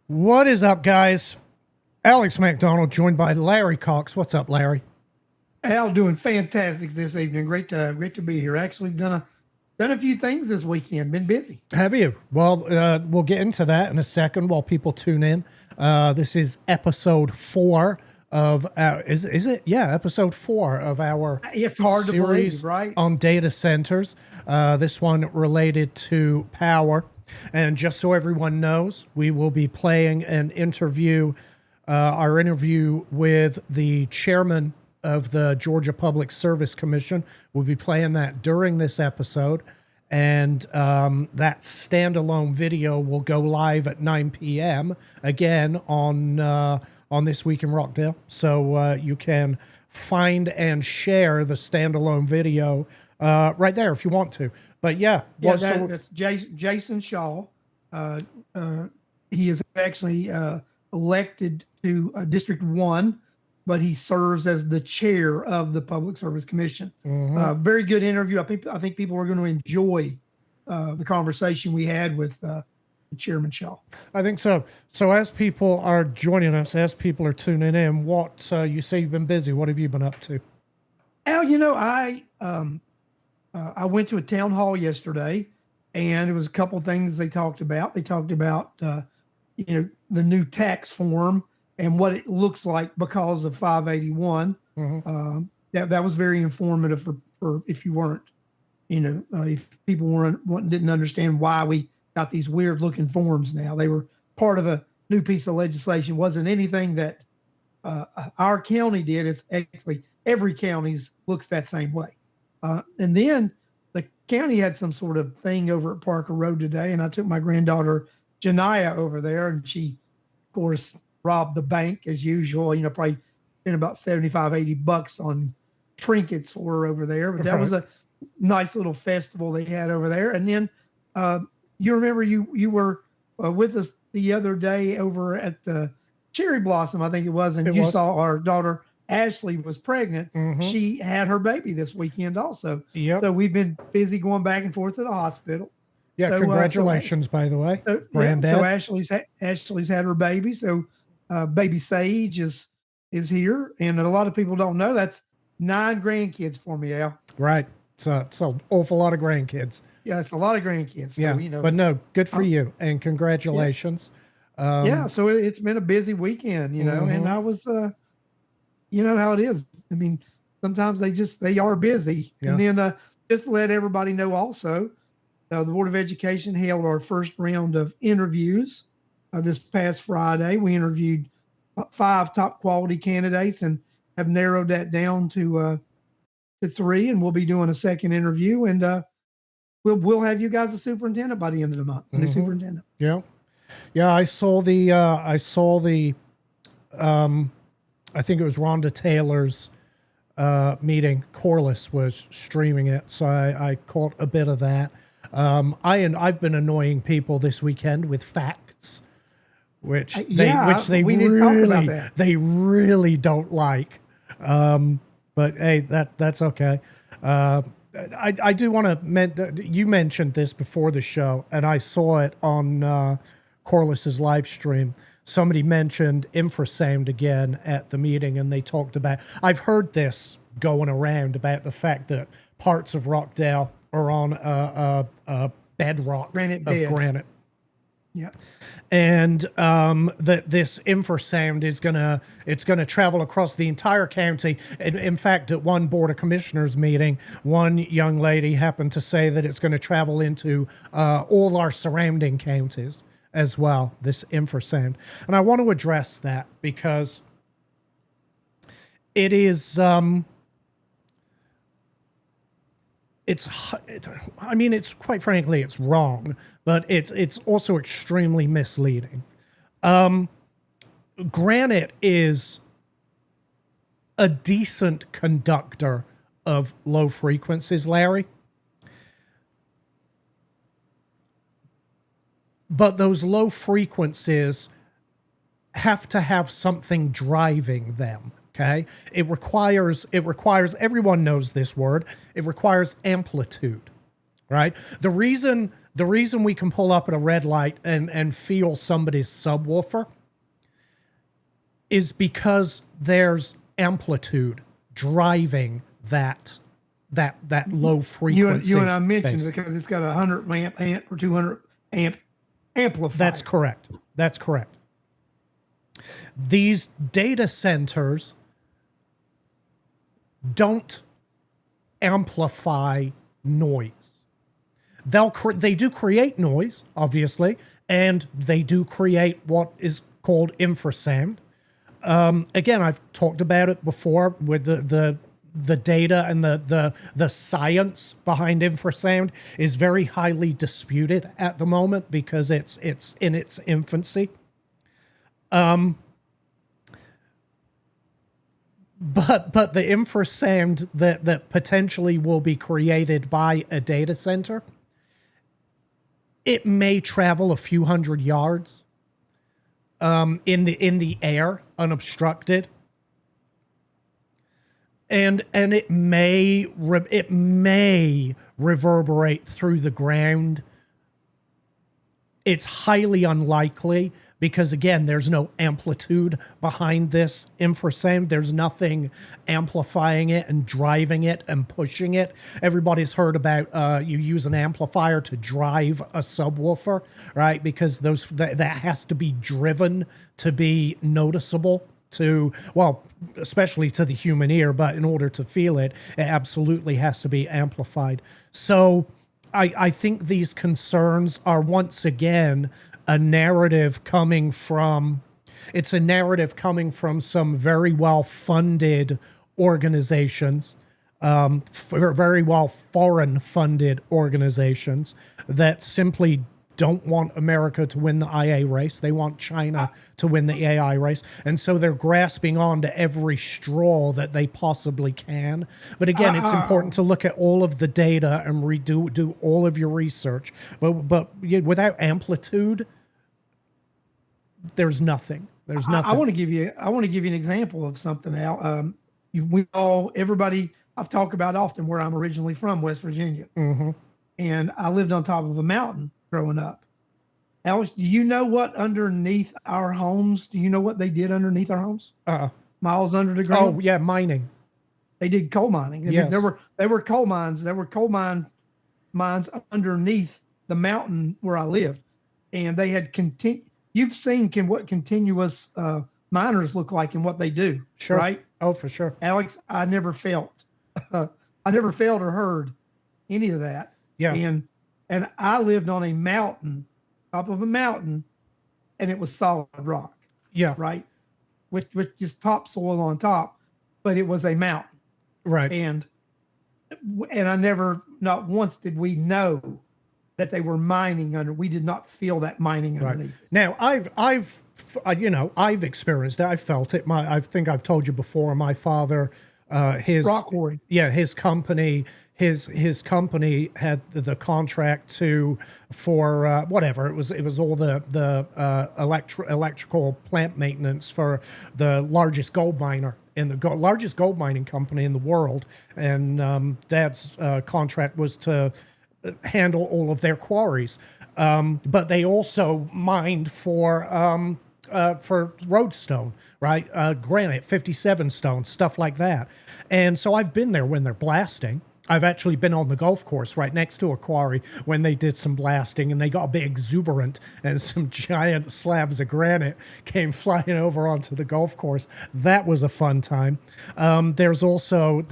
What is up, guys? Alex McDonald joined by Larry Cox. What's up, Larry? Al, doing fantastic this evening. Great to be here. Actually, done a few things this weekend. Been busy. Have you? Well, we'll get into that in a second while people tune in. This is episode 4 of our, is it? Yeah, episode 4 of our It's hard to series believe, right? on data centers. This one related to power. And just so everyone knows, we will be playing an interview, our interview with the chairman of the Georgia Public Service Commission. We'll be playing that during this episode. And that standalone video will go live at 9 p.m. again on This Week in Rockdale. So you can find and share the standalone video right there if you want to. But yeah, That's Jason Shaw. He is actually elected to District 1, but he serves as the chair of the Public Service Commission. Very good interview. I think people are going to enjoy the conversation we had with Chairman Shaw. I think so. So as people are joining us, as people are tuning in, what you say you've been busy. What have you been up to? Al, I went to a town hall yesterday, and it was a couple things they talked about. They talked about the new tax form and what it looks like because of 581. That was very informative for if you weren't, if people didn't understand why we got these weird looking forms now. They were part of a new piece of legislation. It wasn't anything that our county did. It's actually every county's looks that same way. And then the county had some sort of thing over at Parker Road today, and I took my granddaughter Janiyah over there, and she, of course, robbed the bank as usual. Probably spent about $75-80 on trinkets for her over there. But that was a nice little festival they had over there. And then you remember you were with us the other day over at the Cherry Blossom, I think it was, and you saw our daughter Ashley was pregnant. She had her baby this weekend also. Yep. So we've been busy going back and forth to the hospital. Yeah, so, congratulations, by the way, Granddad. So Ashley's had her baby. So baby Sage is here, and a lot of people don't know that's 9 grandkids for me, Al. Right. So it's an awful lot of grandkids. Yeah, it's a lot of grandkids. So, yeah, but no, good for you, and congratulations. Yeah. So it's been a busy weekend, and I was. You know how it is. I mean, sometimes they are busy. Yeah. And then just to let everybody know also, the Board of Education held our first round of interviews this past Friday. We interviewed 5 top quality candidates and have narrowed that down to 3. And we'll be doing a second interview. And we'll have you guys a superintendent by the end of the month, a new superintendent. Yeah. Yeah, I saw the I think it was Rhonda Taylor's meeting. Corliss was streaming it, so I caught a bit of that. I've been annoying people this weekend with facts, which they really don't like. But hey, that's okay. I do want to. You mentioned this before the show, and I saw it on Corliss's live stream. Somebody mentioned infrasound again at the meeting, and they talked about, I've heard this going around about the fact that parts of Rockdale are on a bedrock of granite. Yeah. And that this infrasound is gonna travel across the entire county. In fact, at one Board of Commissioners meeting, one young lady happened to say that it's going to travel into all our surrounding counties as well, this infrasound. And I want to address that because it is, it's quite frankly, it's wrong, but it's also extremely misleading. Granite is a decent conductor of low frequencies, Larry. But those low frequencies have to have something driving them, okay? It requires, everyone knows this word, it requires amplitude, right? The reason the reason we can pull up at a red light and feel somebody's subwoofer is because there's amplitude driving that low frequency. You and I mentioned because it's got a 100 amp or 200 amp amplifier. That's correct. That's correct. These data centers don't amplify noise. They do create noise, obviously, and they do create what is called infrasound. Again, I've talked about it before with the data and the science behind infrasound is very highly disputed at the moment because it's in its infancy. But the infrasound that potentially will be created by a data center, it may travel a few hundred yards in the air unobstructed, and it may reverberate through the ground. It's highly unlikely because, again, there's no amplitude behind this infrasound. There's nothing amplifying it and driving it and pushing it. Everybody's heard about you use an amplifier to drive a subwoofer, right? Because that has to be driven to be noticeable to, well, especially to the human ear, but in order to feel it, it absolutely has to be amplified. So I think these concerns are once again a narrative coming from some very well-funded organizations, very well foreign-funded organizations that simply don't want America to win the IA race. They want China to win the AI race. And so they're grasping on to every straw that they possibly can. But again, it's important to look at all of the data and do all of your research. But without amplitude, there's nothing. There's nothing. I want to give you an example of something, Al. Everybody I've talked about often where I'm originally from, West Virginia. Mm-hmm. And I lived on top of a mountain growing up. Alex, do you know what underneath our homes? Do you know what they did underneath our homes? Miles under the ground. Oh yeah, mining. They did coal mining. Yes. There were coal mines. There were coal mines underneath the mountain where I lived, and they had You've seen what continuous miners look like and what they do. Sure. Right. Oh, for sure. Alex, I never felt or heard any of that. Yeah. And I lived on a mountain, top of a mountain, and it was solid rock. Yeah. Right. With just topsoil on top, but it was a mountain. Right. And I never, not once did we know that they were mining under. We did not feel that mining underneath. Now I've experienced it. I felt it. I think I've told you before. My father, his rock quarry. Yeah, his company had the contract for whatever it was all the electrical plant maintenance for the largest gold miner in the largest gold mining company in the world, and Dad's contract was to handle all of their quarries, but they also mined for roadstone, right? Granite, 57 stone, stuff like that. And so I've been there when they're blasting. I've actually been on the golf course right next to a quarry when they did some blasting, and they got a big exuberant, and some giant slabs of granite came flying over onto the golf course. That was a fun time. There's also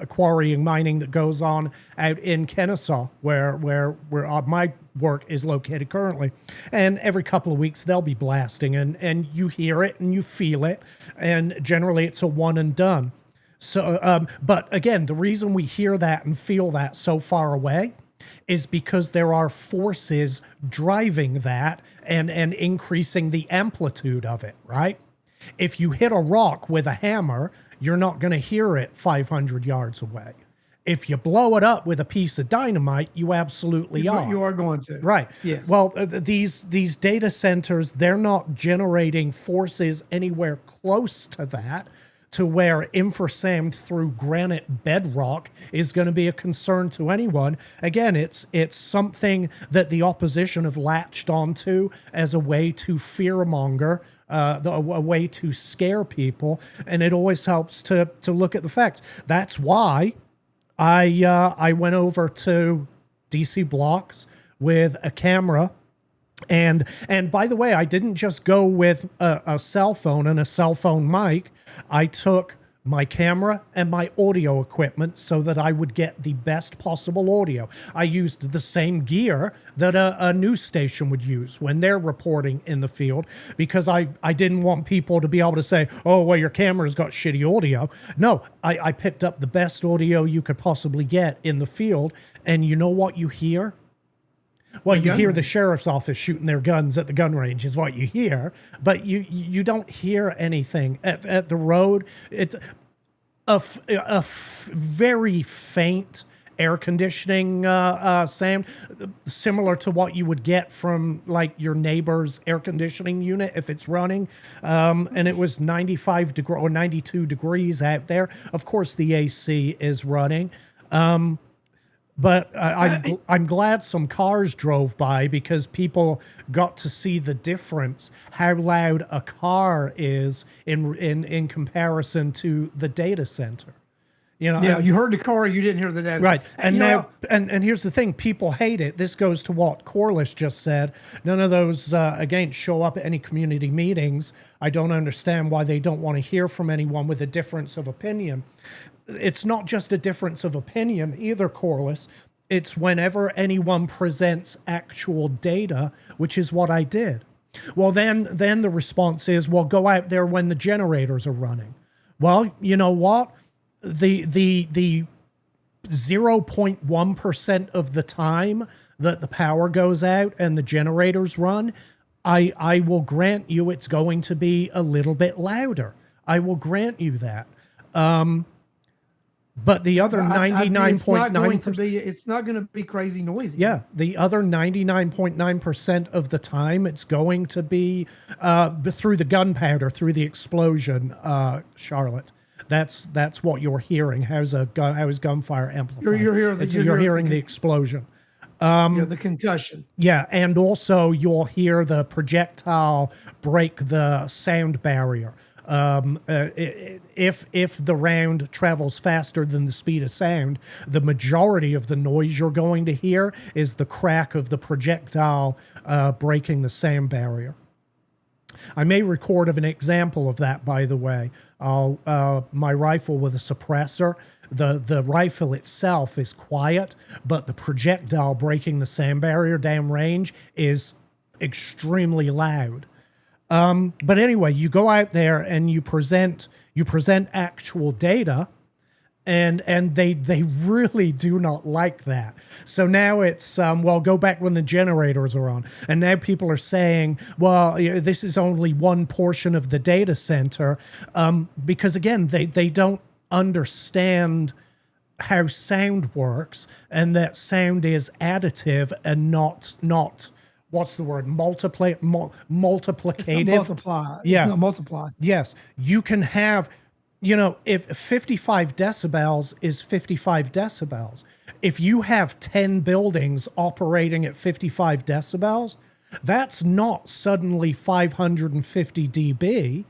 quarrying mining that goes on out in Kennesaw, where my work is located currently, and every couple of weeks they'll be blasting, and you hear it and you feel it, and generally it's a one and done. So, but again, the reason we hear that and feel that so far away is because there are forces driving that and increasing the amplitude of it, right? If you hit a rock with a hammer, you're not going to hear it 500 yards away. If you blow it up with a piece of dynamite, you absolutely are. You are going to. Right. Yes. Well, these data centers, they're not generating forces anywhere close to that. to where infrasound through granite bedrock is going to be a concern to anyone. Again, it's something that the opposition have latched onto as a way to fearmonger, a way to scare people, and it always helps to look at the facts. That's why I went over to DC Blocks with a camera. And by the way, I didn't just go with a cell phone and a cell phone mic. I took my camera and my audio equipment so that I would get the best possible audio. I used the same gear that a news station would use when they're reporting in the field, because I didn't want people to be able to say, oh, well, your camera's got shitty audio. No, I picked up the best audio you could possibly get in the field. And you know what you hear? Well, you hear the sheriff's office shooting their guns at the gun range is what you hear, but you don't hear anything at the road. It's very faint air conditioning sound, similar to what you would get from like your neighbor's air conditioning unit if it's running. And it was 95 or 92 degrees out there. Of course, the AC is running. But I'm glad some cars drove by, because people got to see the difference, how loud a car is in comparison to the data center. You know, yeah, you heard the car, you didn't hear the data. Right. And now, know, and here's the thing, people hate it. This goes to what Corliss just said. None of those, again, show up at any community meetings. I don't understand why they don't want to hear from anyone with a difference of opinion. It's not just a difference of opinion either, Corliss. It's whenever anyone presents actual data, which is what I did. Well, then the response is, well, go out there when the generators are running. Well, you know what? The 0.1% of the time that the power goes out and the generators run, I will grant you it's going to be a little bit louder. I will grant you that. But the other 99.9%, it's not going to be crazy noisy. yeah, the other 99.9% of the time, it's going to be through the gunpowder, through the explosion, Charlotte. That's what you're hearing. How is gunfire amplified? You're hearing the explosion. The concussion. Yeah, and also you'll hear the projectile break the sound barrier. If the round travels faster than the speed of sound, the majority of the noise you're going to hear is the crack of the projectile breaking the sound barrier. I may record an example of that, by the way. My rifle with a suppressor, the rifle itself is quiet, but the projectile breaking the sound barrier downrange is extremely loud. But anyway, you go out there and you present actual data, and they really do not like that. So now it's, well, go back when the generators are on. And now people are saying, well, this is only one portion of the data center, because again, they don't understand how sound works, and that sound is additive and not what's the word? Multiplicative. Multiply. Yeah. No, multiply. Yes. You can have, if 55 decibels is 55 decibels, if you have 10 buildings operating at 55 decibels, that's not suddenly 550 dB.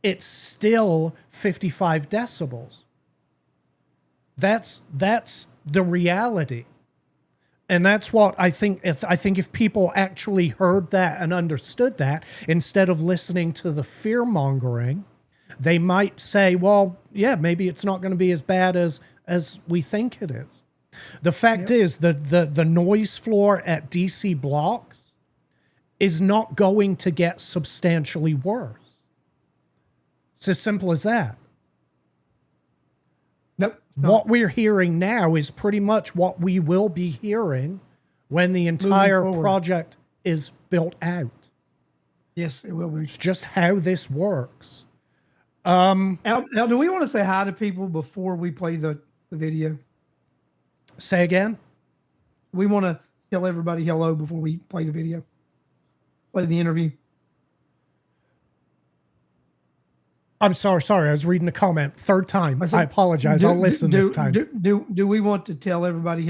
It's still 55 decibels. That's the reality. And that's what I think. I think if people actually heard that and understood that, instead of listening to the fear mongering, they might say, well, yeah, maybe it's not going to be as bad as we think it is. The fact is that the noise floor at DC Blocks is not going to get substantially worse. It's as simple as that. Nope. What we're hearing now is pretty much what we will be hearing when the entire project is built out. Yes, it will be. It's just how this works. Now, do we want to say hi to people before we play the video? Say again? We want to tell everybody hello before we play the video, play the interview. I'm sorry. I was reading a comment. Third time. I apologize. I'll listen this time. Do we want to tell everybody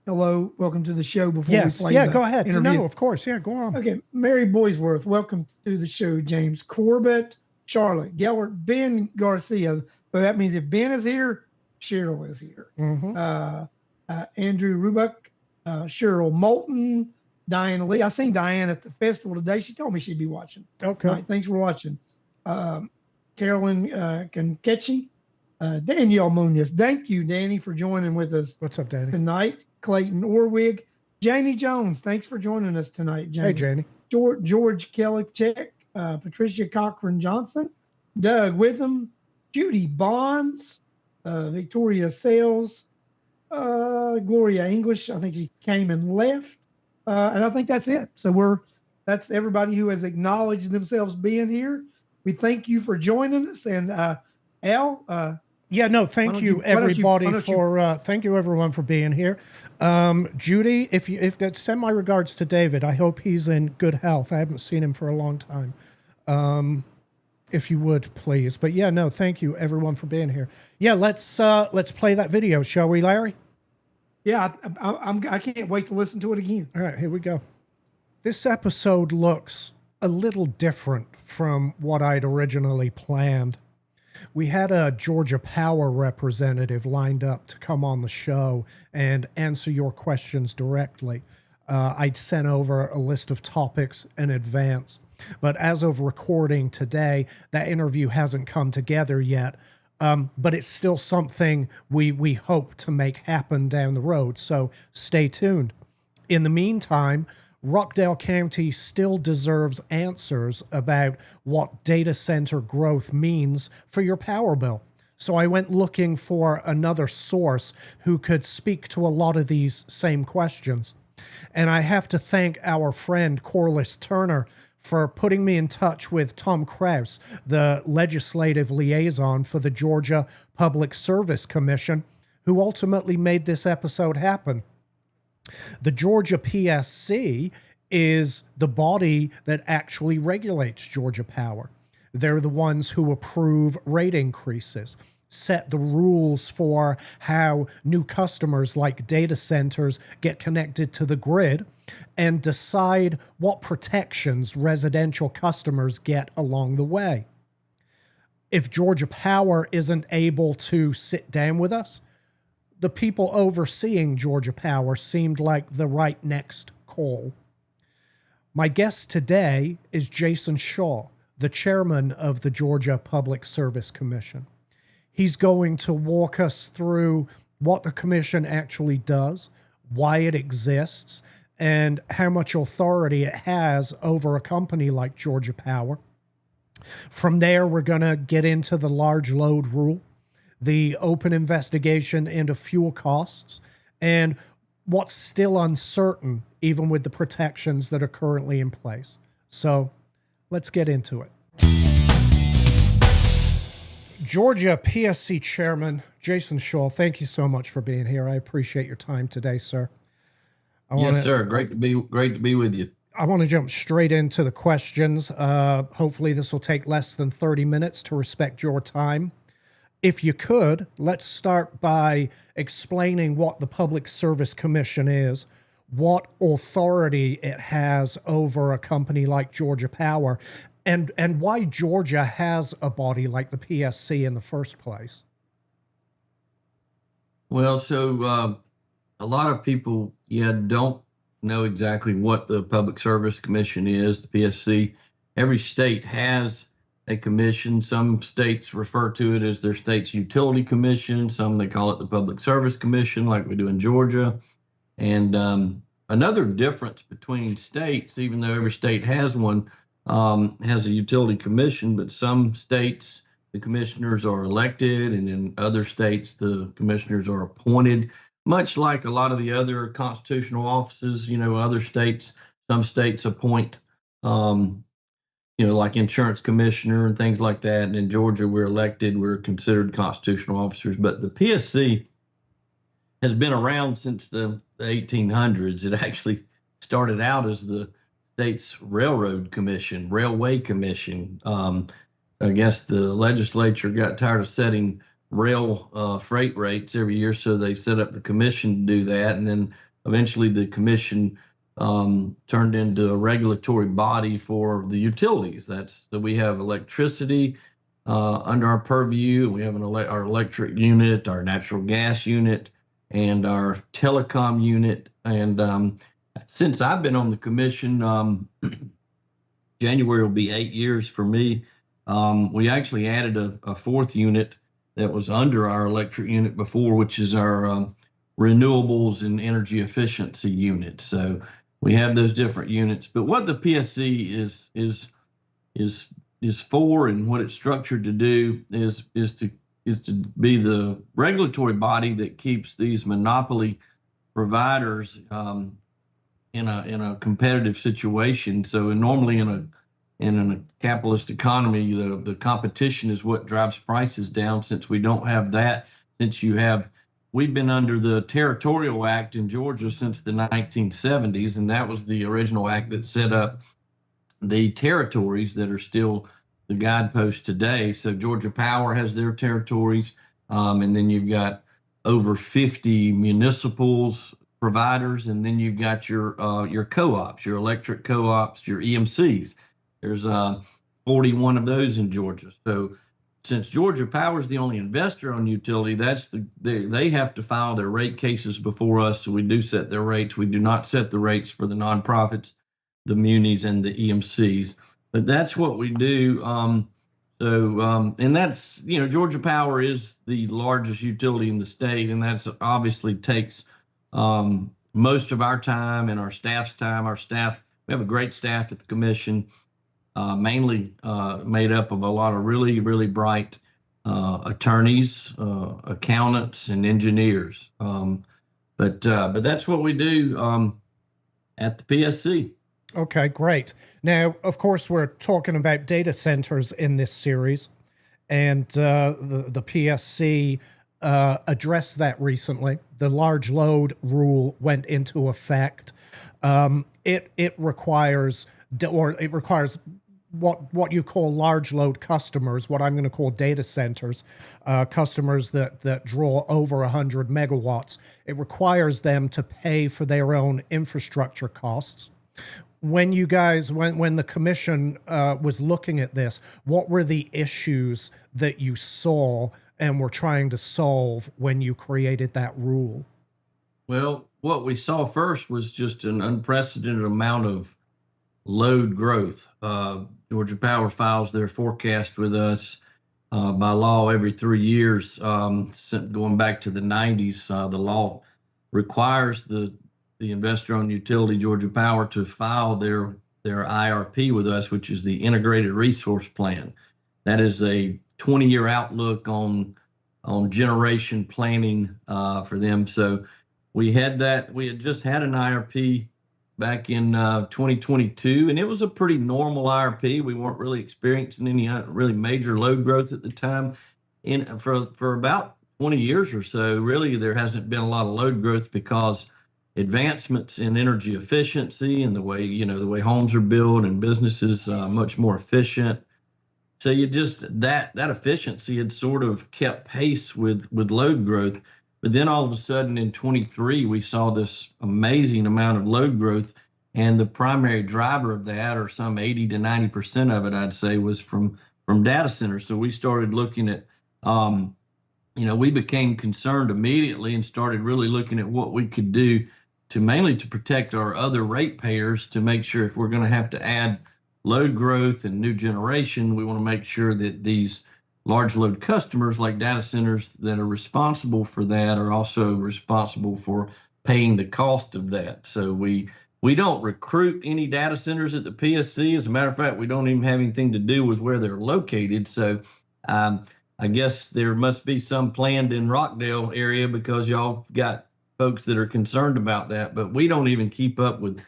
hello, welcome to the show before Yes. we play Yeah, the go ahead. interview? No, of course. Yeah, go on. Okay. Mary Boysworth, welcome to the show. James Corbett, Charlotte Gellert, Ben Garcia. So that means if Ben is here, Cheryl is here. Andrew Rubuck, Cheryl Moulton, Diane Lee. I seen Diane at the festival today. She told me she'd be watching. Okay. All right, thanks for watching. Carolyn Kankechi, Danielle Munoz. Thank you, Danny, for joining with us. What's up, Danny? Tonight. Clayton Orwig. Janie Jones. Thanks for joining us tonight, Janie. Hey, Janie. George Kellichek, Patricia Cochran Johnson, Doug Witham, Judy Bonds, Victoria Sales, Gloria English. I think she came and left. And I think that's it. So that's everybody who has acknowledged themselves being here. We thank you for joining us. And Al, thank you everybody thank you everyone for being here. Judy, if that, send my regards to David. I hope he's in good health. I haven't seen him for a long time. If you would, please. But thank you everyone for being here. Yeah, let's play that video, shall we, Larry? Yeah, I can't wait to listen to it again. All right, here we go. This episode looks a little different from what I'd originally planned. We had a Georgia Power representative lined up to come on the show and answer your questions directly. I'd sent over a list of topics in advance, but as of recording today, that interview hasn't come together yet. But it's still something we hope to make happen down the road, so stay tuned. In the meantime, Rockdale County still deserves answers about what data center growth means for your power bill. So I went looking for another source who could speak to a lot of these same questions. And I have to thank our friend Corliss Turner for putting me in touch with Tom Kraus, the legislative liaison for the Georgia Public Service Commission, who ultimately made this episode happen. The Georgia PSC is the body that actually regulates Georgia Power. They're the ones who approve rate increases, set the rules for how new customers like data centers get connected to the grid, and decide what protections residential customers get along the way. If Georgia Power isn't able to sit down with us, the people overseeing Georgia Power seemed like the right next call. My guest today is Jason Shaw, the chairman of the Georgia Public Service Commission. He's going to walk us through what the commission actually does, why it exists, and how much authority it has over a company like Georgia Power. From there, we're going to get into the large load rule, the open investigation into fuel costs, and what's still uncertain, even with the protections that are currently in place. So let's get into it. Georgia PSC Chairman Jason Shaw, thank you so much for being here. I appreciate your time today, sir. Yes, sir. Great to be with you. I want to jump straight into the questions. Hopefully this will take less than 30 minutes to respect your time. If you could, let's start by explaining what the Public Service Commission is, what authority it has over a company like Georgia Power, and why Georgia has a body like the PSC in the first place. Well, so a lot of people, don't know exactly what the Public Service Commission is, the PSC. Every state has a commission. Some states refer to it as their state's utility commission. Some they call it the Public Service Commission, like we do in Georgia. And another difference between states, even though every state has one, has a utility commission, but some states the commissioners are elected, and in other states the commissioners are appointed. Much like a lot of the other constitutional offices, other states, some states appoint like insurance commissioner and things like that. And in Georgia, we're elected, we're considered constitutional officers. But the PSC has been around since the 1800s. It actually started out as the state's railway commission. I guess the legislature got tired of setting rail freight rates every year, so they set up the commission to do that, and then eventually the commission turned into a regulatory body for the utilities. So we have electricity under our purview. We have our electric unit, our natural gas unit, and our telecom unit. And since I've been on the commission, January will be 8 years for me. We actually added a fourth unit that was under our electric unit before, which is our renewables and energy efficiency unit. So we have those different units. But what the PSC is for, and what it's structured to do is to be the regulatory body that keeps these monopoly providers in a competitive situation. So normally in a capitalist economy, the competition is what drives prices down. Since we don't have that, we've been under the Territorial Act in Georgia since the 1970s, and that was the original act that set up the territories that are still the guidepost today. So Georgia Power has their territories, and then you've got over 50 municipals providers, and then you've got your co-ops, your electric co-ops, your EMCs. There's 41 of those in Georgia. So since Georgia Power is the only investor on utility, they have to file their rate cases before us. So we do set their rates. We do not set the rates for the nonprofits, the munis, and the EMCs. But that's what we do. And that's, Georgia Power is the largest utility in the state, and that's obviously takes most of our time and our staff's time. We have a great staff at the commission, mainly made up of a lot of really, really bright attorneys, accountants, and engineers. But that's what we do at the PSC. Okay, great. Now, of course, we're talking about data centers in this series, and the PSC addressed that recently. The large load rule went into effect. It requires what you call large load customers, what I'm going to call data centers, customers that draw over 100 megawatts. It requires them to pay for their own infrastructure costs. When you guys, when the commission was looking at this, what were the issues that you saw and were trying to solve when you created that rule? Well, what we saw first was just an unprecedented amount of load growth. Georgia Power files their forecast with us by law every 3 years. Going back to the 90s, the law requires the investor-owned utility, Georgia Power, to file their IRP with us, which is the Integrated Resource Plan. That is a 20-year outlook on generation planning for them. So we had that. We had just had an IRP back in 2022, and it was a pretty normal IRP. We weren't really experiencing any really major load growth at the time. For about 20 years or so, really, there hasn't been a lot of load growth because advancements in energy efficiency and the way homes are built and businesses much more efficient. So that efficiency had sort of kept pace with load growth. But then all of a sudden in 23, we saw this amazing amount of load growth. And the primary driver of that, or some 80 to 90% of it, I'd say, was from data centers. So we started looking at, we became concerned immediately and started really looking at what we could do mainly to protect our other ratepayers, to make sure if we're going to have to add load growth and new generation, we want to make sure that these large load customers like data centers that are responsible for that are also responsible for paying the cost of that. So we don't recruit any data centers at the PSC. As a matter of fact, we don't even have anything to do with where they're located. So I guess there must be some planned in Rockdale area, because y'all got folks that are concerned about that. But we don't even keep up with,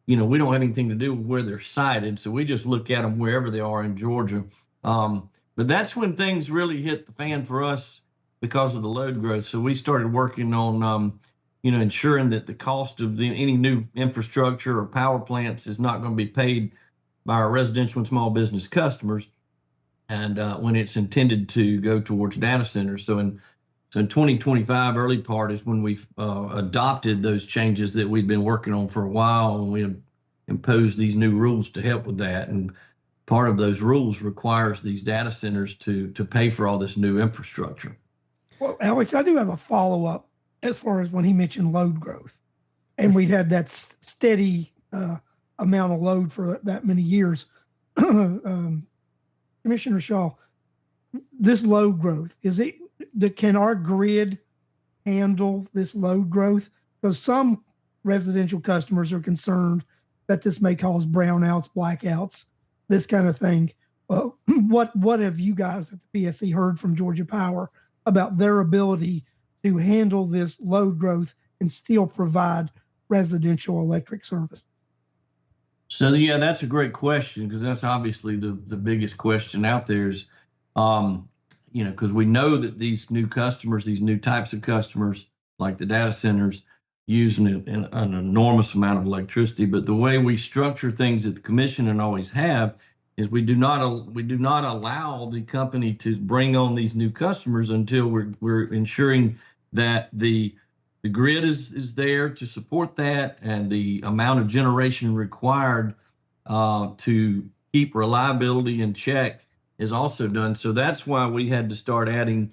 we don't have anything to do with where they're sited. So we just look at them wherever they are in Georgia. But that's when things really hit the fan for us because of the load growth. So we started working on, ensuring that the cost of any new infrastructure or power plants is not going to be paid by our residential and small business customers. and when it's intended to go towards data centers. So in 2025, early part is when we've adopted those changes that we've been working on for a while, and we have imposed these new rules to help with that. And part of those rules requires these data centers to pay for all this new infrastructure. Well, Alex, I do have a follow up as far as when he mentioned load growth, and we'd had that steady amount of load for that many years. Commissioner Shaw, this load growth, can our grid handle this load growth? Because some residential customers are concerned that this may cause brownouts, blackouts, this kind of thing. What have you guys at the PSC heard from Georgia Power about their ability to handle this load growth and still provide residential electric service? So yeah, that's a great question, because that's obviously the biggest question out there is, because we know that these new customers, these new types of customers, like the data centers, use an enormous amount of electricity. But the way we structure things at the commission and always have is we do not allow the company to bring on these new customers until we're ensuring that the grid is there to support that, and the amount of generation required to keep reliability in check is also done. So that's why we had to start adding.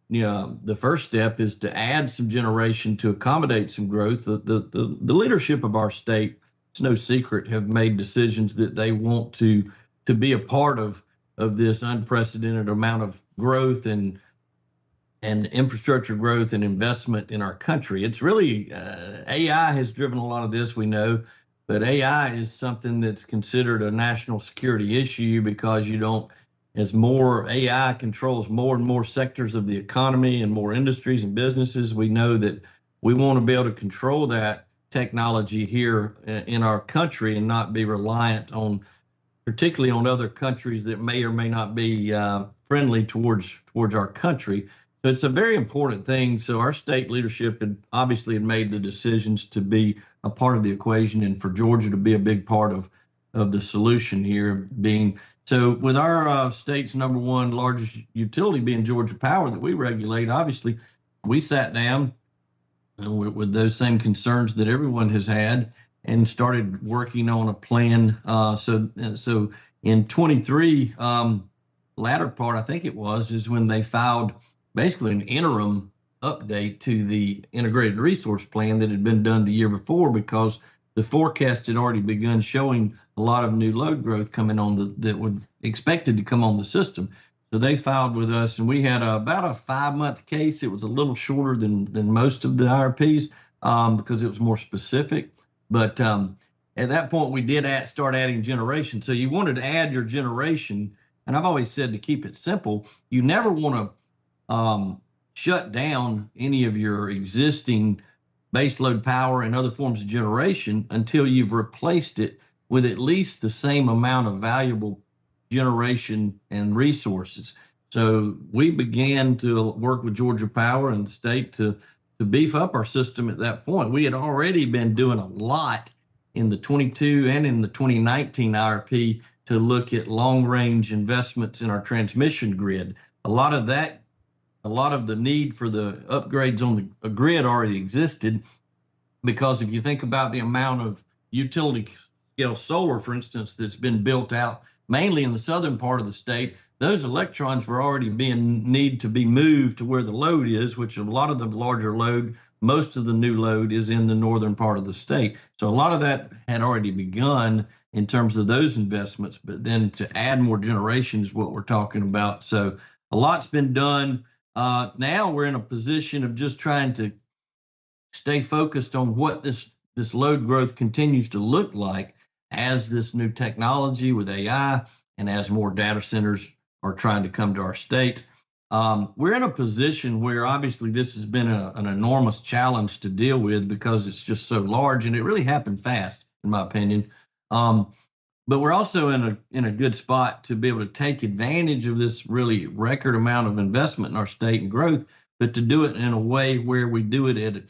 The first step is to add some generation to accommodate some growth. The leadership of our state, it's no secret, have made decisions that they want to be a part of this unprecedented amount of growth and infrastructure growth and investment in our country. It's really AI has driven a lot of this, we know, but AI is something that's considered a national security issue, because as more AI controls more and more sectors of the economy and more industries and businesses, we know that we want to be able to control that technology here in our country and not be reliant particularly on other countries that may or may not be friendly towards our country. So it's a very important thing. So our state leadership had made the decisions to be a part of the equation, and for Georgia to be a big part of the solution here. So with our state's number one largest utility being Georgia Power that we regulate, obviously we sat down with those same concerns that everyone has had and started working on a plan. So in 23, latter part, I think it is when they filed basically an interim update to the integrated resource plan that had been done the year before, because the forecast had already begun showing a lot of new load growth coming on that was expected to come on the system. So they filed with us, and we had about a 5-month case. It was a little shorter than most of the IRPs because it was more specific. But at that point, we did start adding generation. So you wanted to add your generation, and I've always said, to keep it simple, you never want to shut down any of your existing baseload power and other forms of generation until you've replaced it with at least the same amount of valuable generation and resources. So we began to work with Georgia Power and the state to beef up our system at that point. We had already been doing a lot in the 22 and in the 2019 IRP to look at long-range investments in our transmission grid. A lot of the need for the upgrades on the grid already existed, because if you think about the amount of utility scale solar, for instance, that's been built out mainly in the southern part of the state, those electrons were already need to be moved to where the load is, which a lot of the larger load, most of the new load is in the northern part of the state. So a lot of that had already begun in terms of those investments, but then to add more generation is what we're talking about. So a lot's been done. Now we're in a position of just trying to stay focused on what this load growth continues to look like as this new technology with AI and as more data centers are trying to come to our state. We're in a position where obviously this has been an enormous challenge to deal with, because it's just so large, and it really happened fast, in my opinion. But we're also in a good spot to be able to take advantage of this really record amount of investment in our state and growth, but to do it in a way where we do it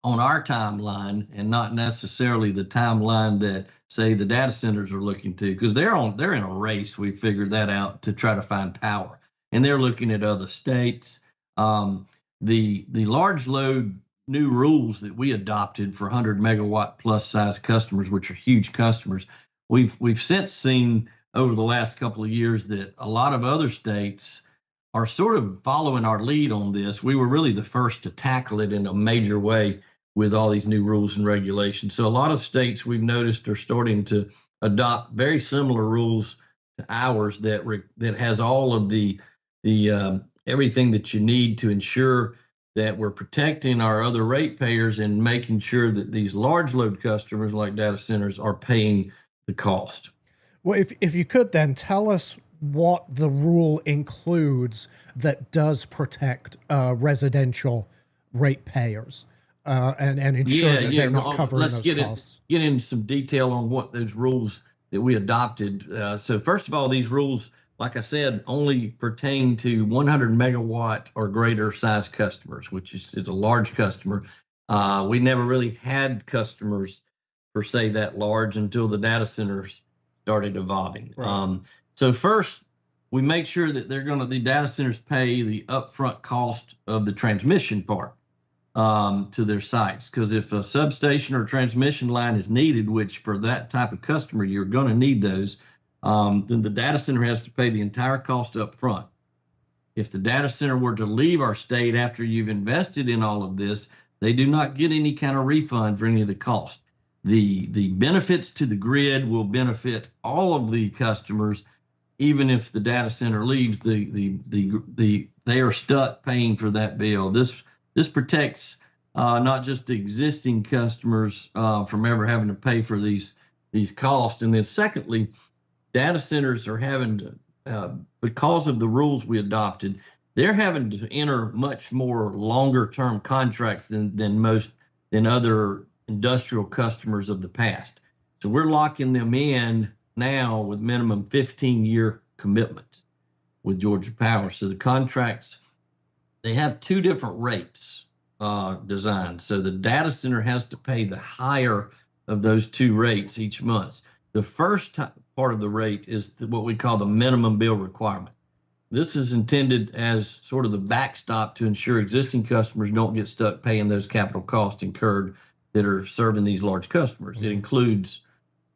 on our timeline and not necessarily the timeline that, say, the data centers are looking to, because they're in a race. We figured that out to try to find power, and they're looking at other states. The large load new rules that we adopted for 100 megawatt plus size customers, which are huge customers, we've since seen over the last couple of years that a lot of other states are sort of following our lead on this. We were really the first to tackle it in a major way with all these new rules and regulations. So a lot of states we've noticed are starting to adopt very similar rules to ours that has all of the everything that you need to ensure that we're protecting our other ratepayers and making sure that these large load customers like data centers are paying the cost. Well, if you could then tell us what the rule includes that does protect residential ratepayers and ensure that they're not covering those costs. Get into some detail on what those rules that we adopted. So first of all, these rules, like I said, only pertain to 100 megawatt or greater size customers, which is a large customer. We never really had customers per se that large until the data centers started evolving. Right. So first, we make sure that the data centers pay the upfront cost of the transmission part to their sites. Because if a substation or transmission line is needed, which for that type of customer, you're going to need those, then the data center has to pay the entire cost up front. If the data center were to leave our state after you've invested in all of this, they do not get any kind of refund for any of the cost. The benefits to the grid will benefit all of the customers, even if the data center leaves. They are stuck paying for that bill. This protects not just the existing customers from ever having to pay for these costs, and then secondly, data centers are having to, because of the rules we adopted, they're having to enter much more longer term contracts than other industrial customers of the past. So we're locking them in now with minimum 15-year commitments with Georgia Power. So the contracts, they have two different rates designed. So the data center has to pay the higher of those two rates each month. The first part of the rate is what we call the minimum bill requirement. This is intended as sort of the backstop to ensure existing customers don't get stuck paying those capital costs incurred that are serving these large customers. It includes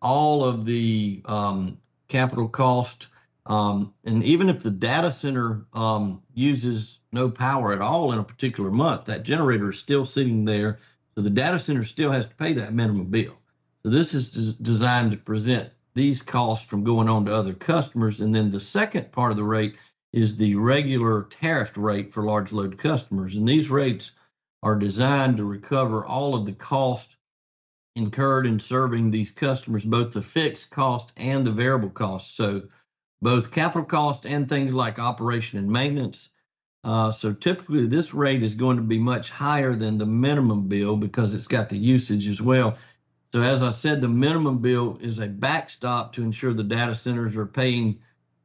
all of the capital cost, and even if the data center uses no power at all in a particular month, that generator is still sitting there, so the data center still has to pay that minimum bill. So this is designed to prevent these costs from going on to other customers. And then the second part of the rate is the regular tariff rate for large load customers, and these rates are designed to recover all of the cost incurred in serving these customers, both the fixed cost and the variable cost. So both capital cost and things like operation and maintenance. So typically this rate is going to be much higher than the minimum bill because it's got the usage as well. So as I said, the minimum bill is a backstop to ensure the data centers are paying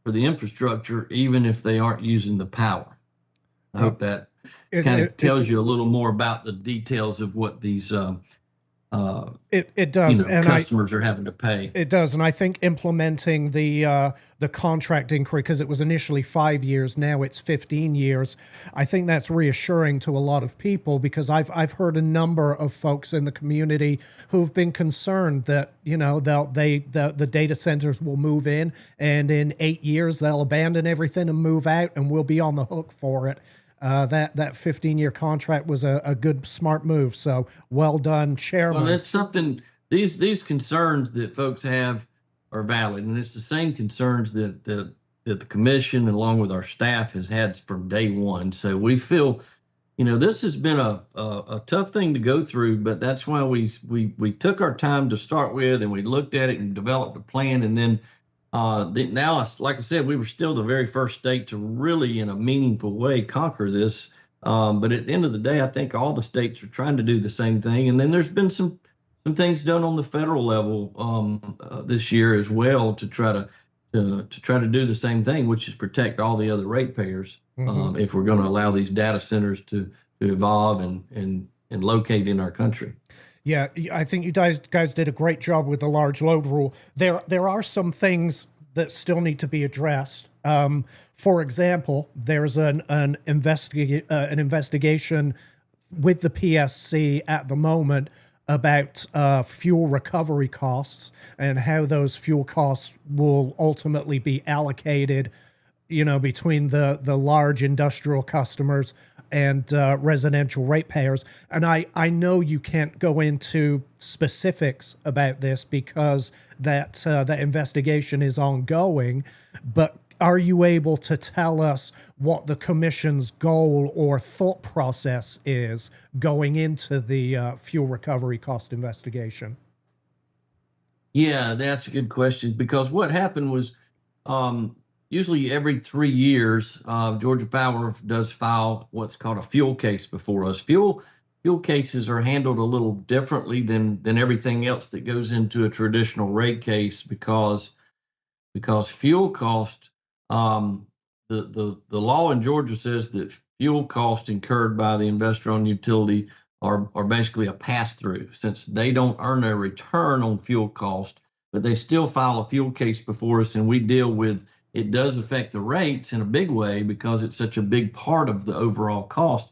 for the infrastructure, even if they aren't using the power. I hope that kind of tells you a little more about the details of what these it does, and customers are having to pay. It does, and I think implementing the contract increase, because it was initially 5 years, now it's 15 years. I think that's reassuring to a lot of people, because I've heard a number of folks in the community who've been concerned that the data centers will move in, and in 8 years they'll abandon everything and move out, and we'll be on the hook for it. That 15-year contract was a good, smart move. So well done, Chairman. Well, that's something, these concerns that folks have are valid. And it's the same concerns that the commission, along with our staff, has had from day one. So we feel, this has been a tough thing to go through, but that's why we took our time to start with, and we looked at it and developed a plan. And then now, like I said, we were still the very first state to really, in a meaningful way, conquer this. But at the end of the day, I think all the states are trying to do the same thing. And then there's been some things done on the federal level this year as well to try to do the same thing, which is protect all the other ratepayers. If we're going to allow these data centers to evolve and and locate in our country. Yeah, I think you guys did a great job with the large load rule. There are some things that still need to be addressed. For example, there's an investigation with the PSC at the moment about fuel recovery costs and how those fuel costs will ultimately be allocated, between the large industrial customers and residential ratepayers. And I know you can't go into specifics about this because that investigation is ongoing, but are you able to tell us what the commission's goal or thought process is going into the fuel recovery cost investigation? Yeah, that's a good question, because what happened was, usually every 3 years, Georgia Power does file what's called a fuel case before us. Fuel cases are handled a little differently than everything else that goes into a traditional rate case, because fuel cost, the law in Georgia says that fuel cost incurred by the investor-owned utility are basically a pass-through, since they don't earn a return on fuel cost, but they still file a fuel case before us, and we deal with it. Does affect the rates in a big way because it's such a big part of the overall cost,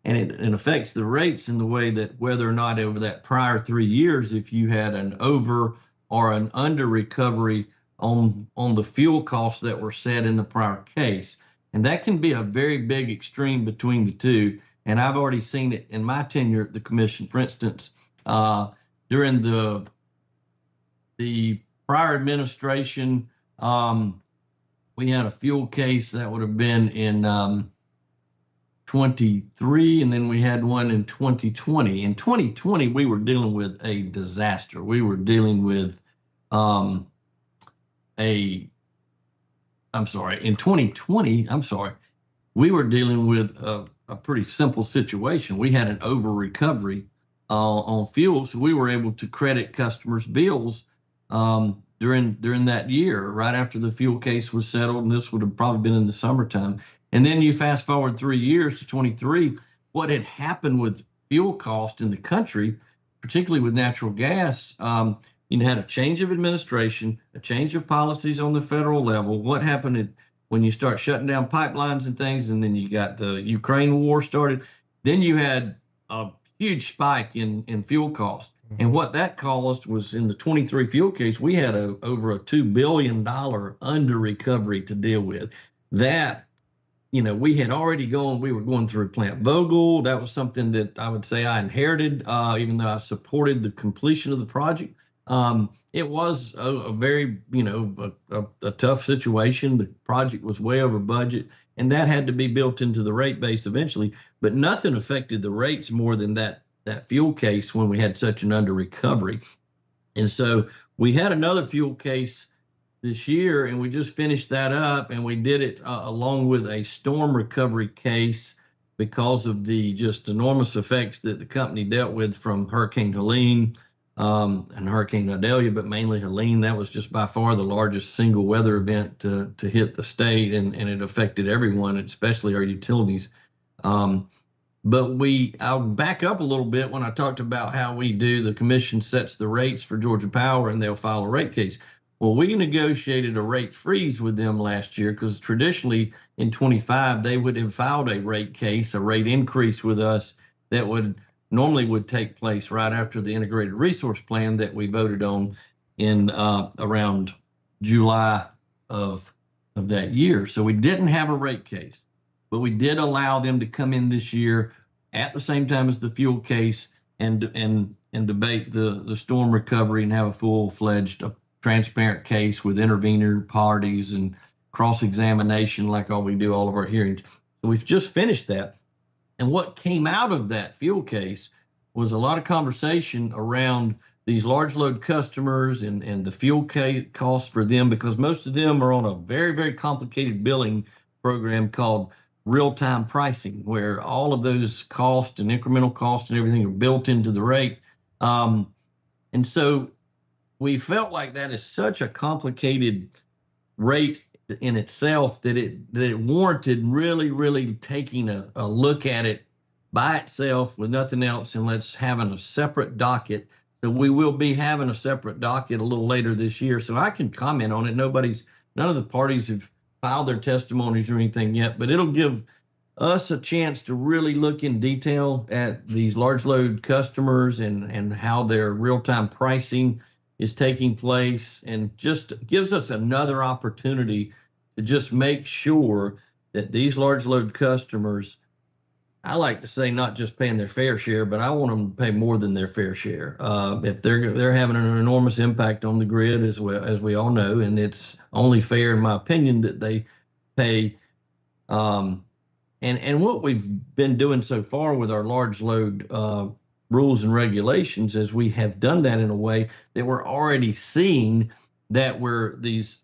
and it affects the rates in the way that whether or not over that prior 3 years, if you had an over or an under recovery on the fuel costs that were set in the prior case. And that can be a very big extreme between the two. And I've already seen it in my tenure at the commission. For instance, during the prior administration, we had a fuel case that would have been in 23, and then we had one in 2020. In 2020, we were dealing with a disaster. We were dealing with in 2020, we were dealing with a pretty simple situation. We had an over recovery on fuel, so we were able to credit customers' bills during that year, right after the fuel case was settled, and this would have probably been in the summertime. And then you fast forward 3 years to 23, what had happened with fuel cost in the country, particularly with natural gas. You had a change of administration, a change of policies on the federal level. What happened when you start shutting down pipelines and things, and then you got the Ukraine war started, then you had a huge spike in fuel costs. And what that caused was, in the 23 fuel case, we had over a $2 billion under recovery to deal with. That, we were going through Plant Vogtle. That was something that I would say I inherited, even though I supported the completion of the project. It was a very, a tough situation. The project was way over budget, and that had to be built into the rate base eventually. But nothing affected the rates more than that fuel case when we had such an under recovery. And so we had another fuel case this year, and we just finished that up, and we did it along with a storm recovery case because of the just enormous effects that the company dealt with from Hurricane Helene and Hurricane Idalia, but mainly Helene. That was just by far the largest single weather event to hit the state, and it affected everyone, especially our utilities. But I'll back up a little bit when I talked about how the commission sets the rates for Georgia Power, and they'll file a rate case. Well, we negotiated a rate freeze with them last year, because traditionally in 25, they would have filed a rate case, a rate increase with us that normally would take place right after the integrated resource plan that we voted on in around July of that year. So we didn't have a rate case, but we did allow them to come in this year at the same time as the fuel case and debate the storm recovery and have a full-fledged transparent case with intervener parties and cross-examination like we do all of our hearings. So we've just finished that. And what came out of that fuel case was a lot of conversation around these large load customers and the fuel costs for them, because most of them are on a very, very complicated billing program called real-time pricing, where all of those costs and incremental costs and everything are built into the rate. And so we felt like that is such a complicated rate in itself that it warranted really, really taking a look at it by itself with nothing else, and let's have a separate docket. So we will be having a separate docket a little later this year, so I can comment on it. None of the parties have filed their testimonies or anything yet, but it'll give us a chance to really look in detail at these large load customers and how their real-time pricing is taking place, and just gives us another opportunity to just make sure that these large load customers, I like to say, not just paying their fair share, but I want them to pay more than their fair share. If they're having an enormous impact on the grid, as well as we all know, and it's only fair, in my opinion, that they pay. And what we've been doing so far with our large load rules and regulations is we have done that in a way that we're already seeing that these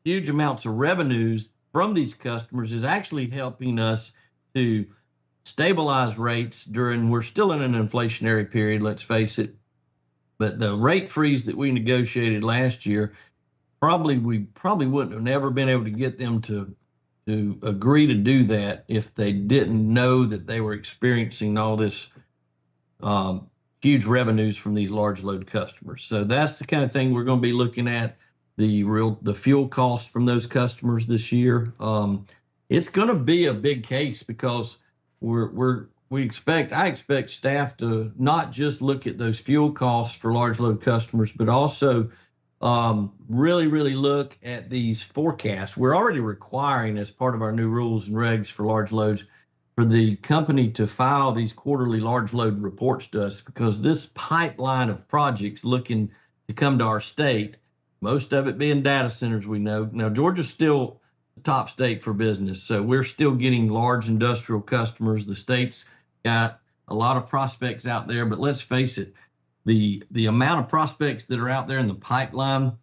huge amounts of revenues from these customers is actually helping us to stabilize rates we're still in an inflationary period, let's face it. But the rate freeze that we negotiated last year, we probably wouldn't have never been able to get them to agree to do that if they didn't know that they were experiencing all this huge revenues from these large load customers. So that's the kind of thing we're going to be looking at, the fuel costs from those customers this year. It's going to be a big case because I expect staff to not just look at those fuel costs for large load customers, but also really, really look at these forecasts. We're already requiring, as part of our new rules and regs for large loads, for the company to file these quarterly large load reports to us, because this pipeline of projects looking to come to our state, most of it being data centers, we know. Now, Georgia's still the top state for business, so we're still getting large industrial customers. The state's got a lot of prospects out there, but let's face it, the amount of prospects that are out there in the pipeline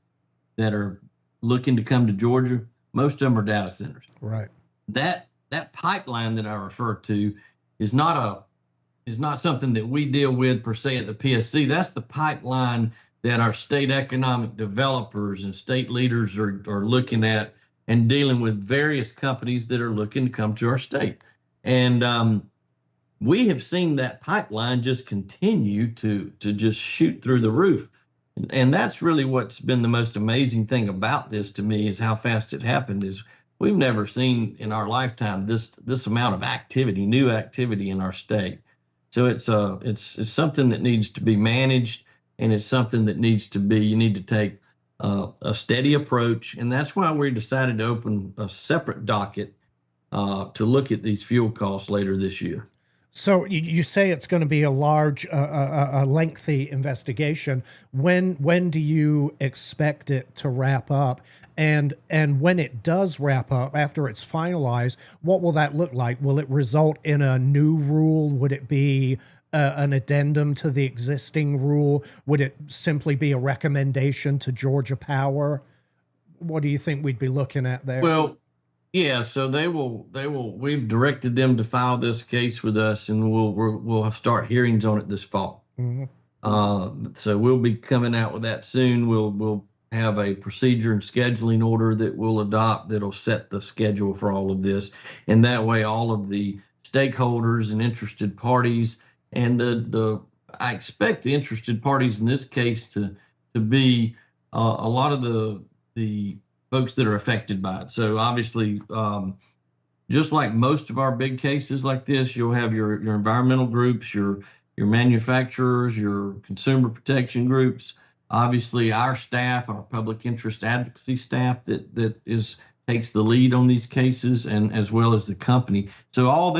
that are looking to come to Georgia, most of them are data centers. Right. That pipeline that I refer to is not something that we deal with per se at the PSC. That's the pipeline that our state economic developers and state leaders are looking at and dealing with various companies that are looking to come to our state. And we have seen that pipeline just continue to just shoot through the roof. And that's really what's been the most amazing thing about this to me, is how fast it happened. Is we've never seen in our lifetime this amount of activity, new activity in our state. So it's something that needs to be managed, and it's something that you need to take a steady approach. And that's why we decided to open a separate docket to look at these fuel costs later this year. So you say it's going to be a large, a lengthy investigation. When do you expect it to wrap up? And when it does wrap up, after it's finalized, what will that look like? Will it result in a new rule? Would it be an addendum to the existing rule? Would it simply be a recommendation to Georgia Power? What do you think we'd be looking at there? Well, yeah, so they will, we've directed them to file this case with us, and we'll start hearings on it this fall. Mm-hmm. So we'll be coming out with that soon. We'll have a procedure and scheduling order that we'll adopt that'll set the schedule for all of this. And that way, all of the stakeholders and interested parties, and I expect the interested parties in this case to be a lot of the folks that are affected by it. So obviously, just like most of our big cases like this, you'll have your environmental groups, your manufacturers, your consumer protection groups, obviously our staff, our public interest advocacy staff that takes the lead on these cases, and as well as the company. So all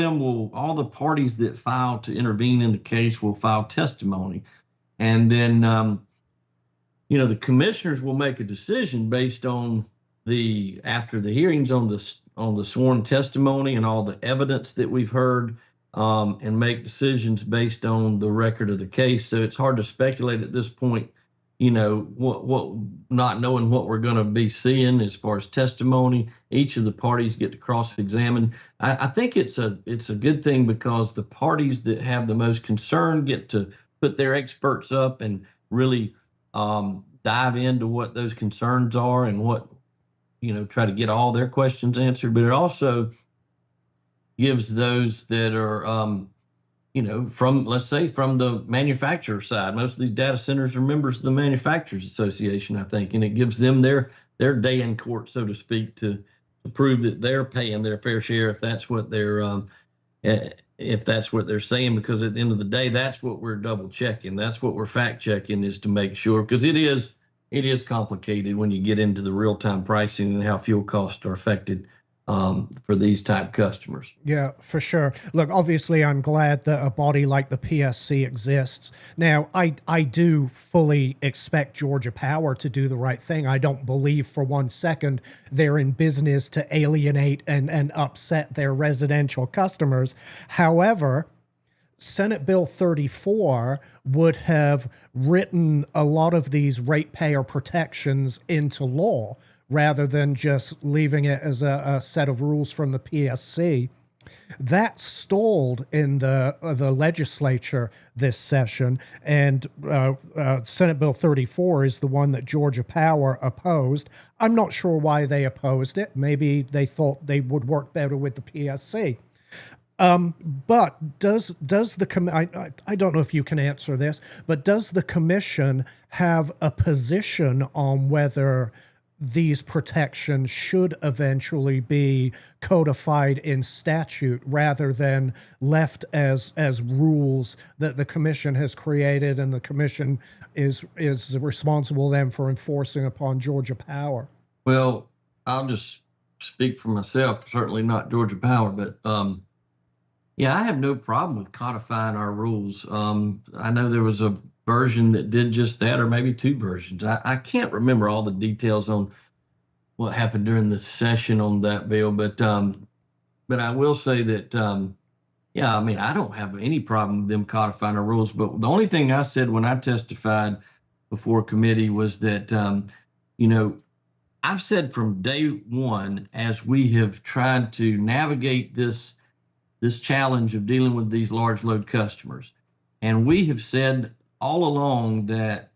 the parties that file to intervene in the case will file testimony. And then, the commissioners will make a decision based on after the hearings on the sworn testimony and all the evidence that we've heard, and make decisions based on the record of the case. So it's hard to speculate at this point, what not knowing what we're going to be seeing as far as testimony. Each of the parties get to cross-examine. I think it's a good thing, because the parties that have the most concern get to put their experts up and really dive into what those concerns are and try to get all their questions answered. But it also gives those that are from, let's say, from the manufacturer side. Most of these data centers are members of the Manufacturers Association, I think, and it gives them their day in court, so to speak, to prove that they're paying their fair share if that's what they're saying. Because at the end of the day, that's what we're double checking. That's what we're fact checking, is to make sure, because it is complicated when you get into the real time pricing and how fuel costs are affected for these type customers. Yeah, for sure. Look, obviously, I'm glad that a body like the PSC exists. Now, I do fully expect Georgia Power to do the right thing. I don't believe for one second they're in business to alienate and upset their residential customers. However, Senate Bill 34 would have written a lot of these ratepayer protections into law, rather than just leaving it as a set of rules from the PSC. That stalled in the legislature this session, and Senate Bill 34 is the one that Georgia Power opposed. I'm not sure why they opposed it. Maybe they thought they would work better with the PSC. But does the I don't know if you can answer this, but does the commission have a position on whether these protections should eventually be codified in statute rather than left as rules that the commission has created, and the commission is responsible then for enforcing upon Georgia Power? Well, I'll just speak for myself, certainly not Georgia Power, but yeah, I have no problem with codifying our rules. I know there was a version that did just that, or maybe two versions. I can't remember all the details on what happened during the session on that bill, but I will say that yeah, I mean, I don't have any problem with them codifying our rules. But the only thing I said when I testified before committee was that I've said from day one, as we have tried to navigate this challenge of dealing with these large load customers, and we have said all along that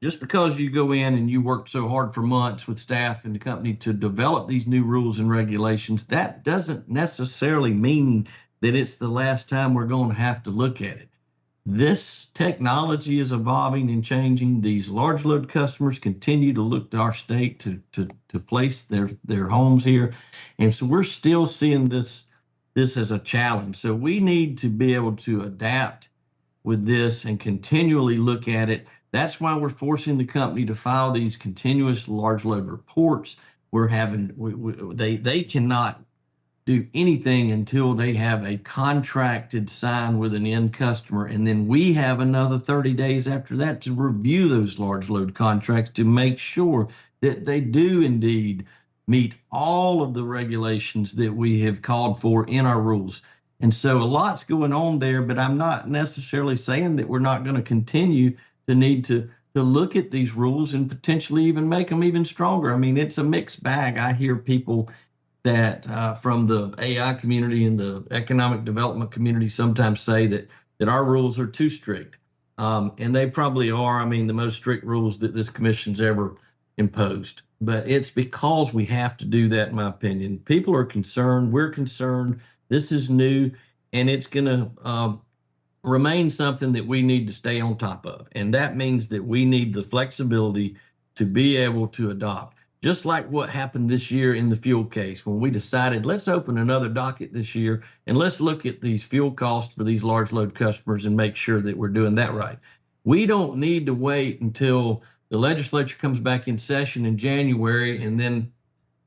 just because you go in and you work so hard for months with staff and the company to develop these new rules and regulations, that doesn't necessarily mean that it's the last time we're going to have to look at it. This technology is evolving and changing. These large load customers continue to look to our state to place their homes here. And so we're still seeing this as a challenge. So we need to be able to adapt with this and continually look at it. That's why we're forcing the company to file these continuous large load reports. We're having they cannot do anything until they have a contracted sign with an end customer, and then we have another 30 days after that to review those large load contracts to make sure that they do indeed meet all of the regulations that we have called for in our rules. And so a lot's going on there, but I'm not necessarily saying that we're not going to continue to need to look at these rules and potentially even make them even stronger. I mean, it's a mixed bag. I hear people that from the AI community and the economic development community sometimes say that our rules are too strict. And they probably are. I mean, the most strict rules that this commission's ever imposed. But it's because we have to do that, in my opinion. People are concerned. We're concerned. This is new, and it's going to remain something that we need to stay on top of. And that means that we need the flexibility to be able to adopt. Just like what happened this year in the fuel case, when we decided, let's open another docket this year and let's look at these fuel costs for these large load customers and make sure that we're doing that right. We don't need to wait until the legislature comes back in session in January and then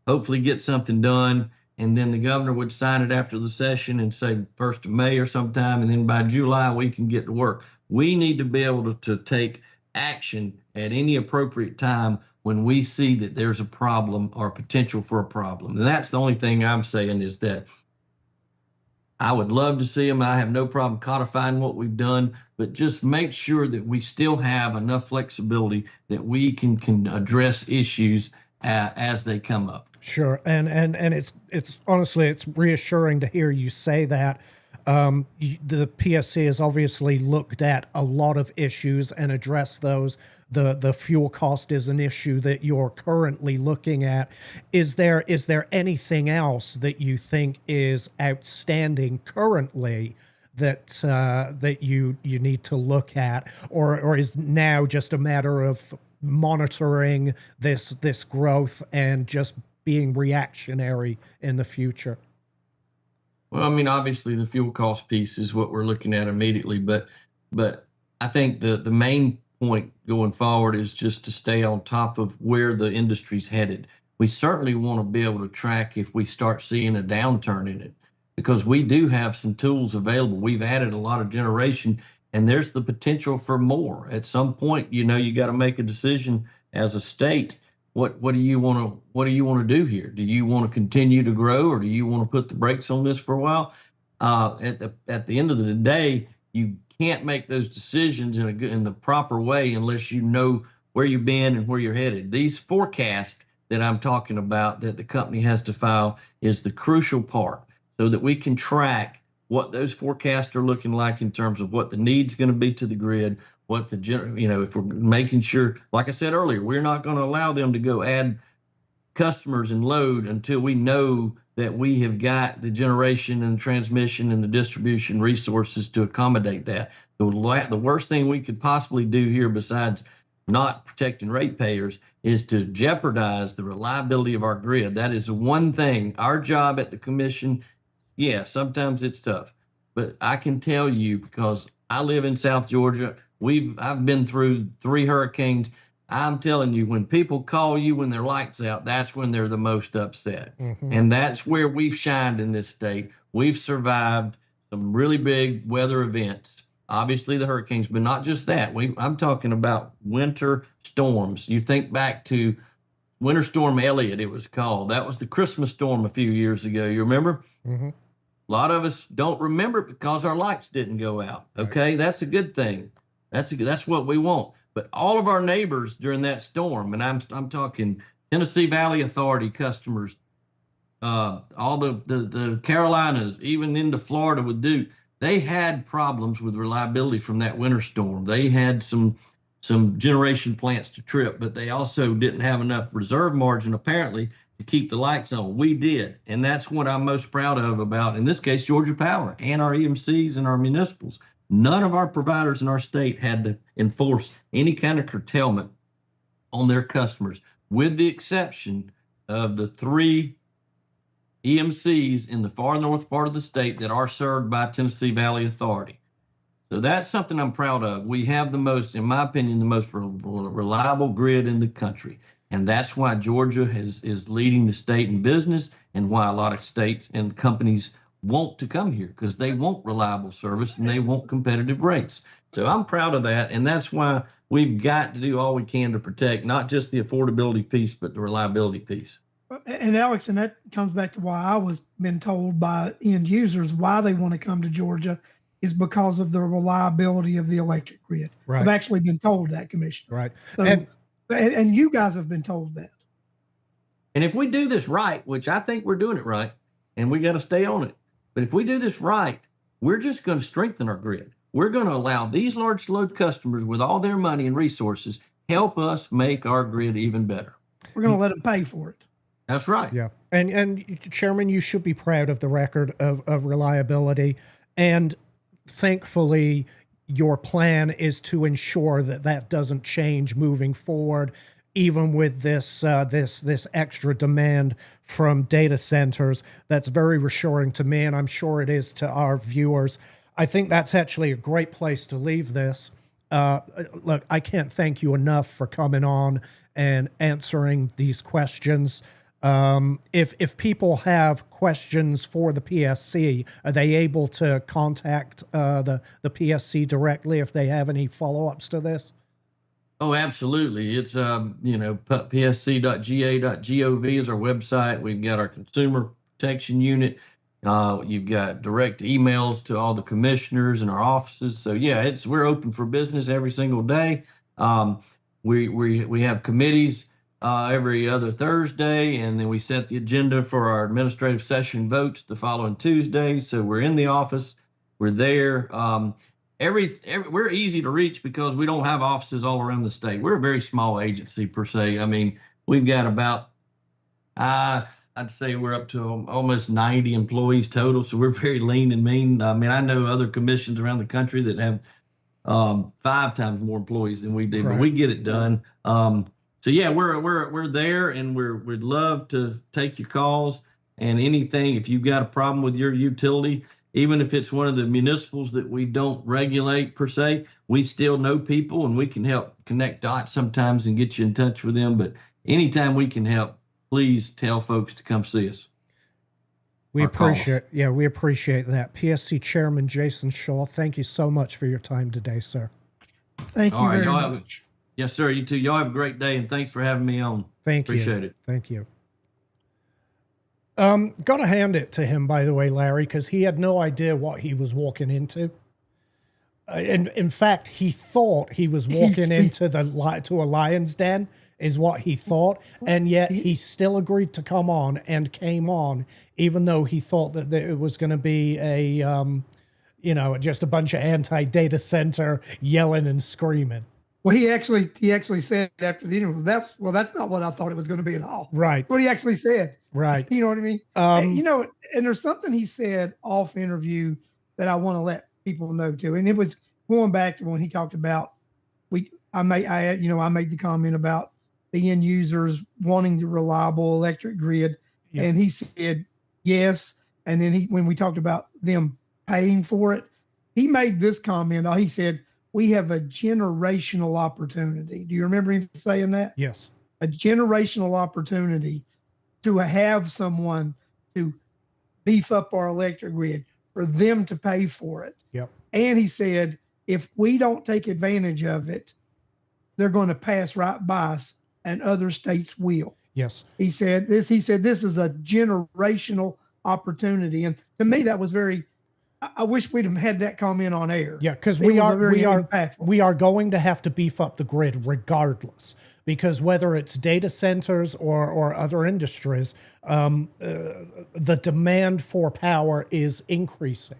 hopefully get something done. And then the governor would sign it after the session and say 1st of May or sometime. And then by July, we can get to work. We need to be able to take action at any appropriate time when we see that there's a problem or potential for a problem. And that's the only thing I'm saying, is that I would love to see them. I have no problem codifying what we've done, but just make sure that we still have enough flexibility that we can address issues as they come up. Sure, and it's honestly, it's reassuring to hear you say that. The PSC has obviously looked at a lot of issues and addressed those. The fuel cost is an issue that you're currently looking at. Is there anything else that you think is outstanding currently that you need to look at, or is now just a matter of monitoring this growth and just being reactionary in the future? Well, I mean, obviously the fuel cost piece is what we're looking at immediately, but I think the main point going forward is just to stay on top of where the industry's headed. We certainly want to be able to track if we start seeing a downturn in it, because we do have some tools available. We've added a lot of generation, and there's the potential for more. At some point, you got to make a decision as a state. What do you want to do here? Do you want to continue to grow, or do you want to put the brakes on this for a while? At the end of the day, you can't make those decisions in the proper way unless you know where you've been and where you're headed. These forecasts that I'm talking about that the company has to file is the crucial part, so that we can track what those forecasts are looking like in terms of what the need's going to be to the grid, what if we're making sure, like I said earlier, we're not going to allow them to go add customers and load until we know that we have got the generation and transmission and the distribution resources to accommodate that. The worst thing we could possibly do here, besides not protecting ratepayers, is to jeopardize the reliability of our grid. That is one thing. Our job at the commission, yeah, sometimes it's tough, but I can tell you, because I live in South Georgia, I've been through 3 hurricanes. I'm telling you, when people call you when their lights out, that's when they're the most upset. Mm-hmm. And that's where we've shined in this state. We've survived some really big weather events, obviously the hurricanes, but not just that. I'm talking about winter storms. You think back to Winter Storm Elliott, it was called. That was the Christmas storm a few years ago. You remember? Mm-hmm. A lot of us don't remember it because our lights didn't go out. Okay, right. That's a good thing. That's what we want. But all of our neighbors during that storm, and I'm talking Tennessee Valley Authority customers, all the Carolinas, even into Florida with Duke, they had problems with reliability from that winter storm. They had some generation plants to trip, but they also didn't have enough reserve margin apparently to keep the lights on. We did, and that's what I'm most proud of about, in this case, Georgia Power and our EMCs and our municipals. None of our providers in our state had to enforce any kind of curtailment on their customers, with the exception of the 3 EMCs in the far north part of the state that are served by Tennessee Valley Authority. So that's something I'm proud of. We have the most, in my opinion, the most reliable grid in the country. And that's why Georgia is leading the state in business, and why a lot of states and companies want to come here, because they want reliable service and they want competitive rates. So I'm proud of that. And that's why we've got to do all we can to protect not just the affordability piece, but the reliability piece. And Alex, and that comes back to why I was been told by end users why they want to come to Georgia is because of the reliability of the electric grid. Right. I've actually been told that, Commissioner. Right. So, and you guys have been told that. And if we do this right, which I think we're doing it right, and we got to stay on it. But if we do this right, we're just going to strengthen our grid. We're going to allow these large load customers with all their money and resources help us make our grid even better. We're going to let them pay for it. That's right. Yeah. And Chairman, you should be proud of the record of reliability. And thankfully, your plan is to ensure that doesn't change moving forward, even with this extra demand from data centers. That's very reassuring to me, and I'm sure it is to our viewers. I think that's actually a great place to leave this. Look, I can't thank you enough for coming on and answering these questions. If people have questions for the PSC, are they able to contact the PSC directly if they have any follow-ups to this? Oh, absolutely. It's, psc.ga.gov is our website. We've got our consumer protection unit. You've got direct emails to all the commissioners in our offices. So yeah, we're open for business every single day. We have committees every other Thursday, and then we set the agenda for our administrative session votes the following Tuesday. So we're in the office, we're there. We're easy to reach because we don't have offices all around the state. We're a very small agency per se. I mean, we've got about I'd say we're up to almost 90 employees total. So we're very lean and mean. I mean, I know other commissions around the country that have 5 times more employees than we do, but we get it done. So yeah, we're there, and we'd love to take your calls and anything. If you've got a problem with your utility, even if it's one of the municipals that we don't regulate per se, we still know people and we can help connect dots sometimes and get you in touch with them. But anytime we can help, please tell folks to come see us. We appreciate that. PSC Chairman Jason Shaw, thank you so much for your time today, sir. Thank you very much. Yes, sir. You too. Y'all have a great day, and thanks for having me on. Thank you. Appreciate it. Thank you. Got to hand it to him, by the way, Larry, because he had no idea what he was walking into. And in fact, he thought he was walking into to a lion's den, is what he thought, and yet he still agreed to come on and came on, even though he thought that it was going to be a, just a bunch of anti-data center yelling and screaming. Well, he actually said after the interview, that's not what I thought it was going to be at all. Right. What he actually said. Right. You know what I mean? And there's something he said off interview that I want to let people know too. And it was going back to when he talked about I made the comment about the end users wanting the reliable electric grid. Yep. And he said yes. And then when we talked about them paying for it, he made this comment. He said, we have a generational opportunity. Do you remember him saying that? Yes. A generational opportunity to have someone to beef up our electric grid, for them to pay for it. Yep. And he said, if we don't take advantage of it, they're going to pass right by us, and other states will. Yes. He said this is a generational opportunity. And to me, that was very, I wish we'd have had that comment on air. Yeah, because we are going to have to beef up the grid regardless, because whether it's data centers or other industries, the demand for power is increasing.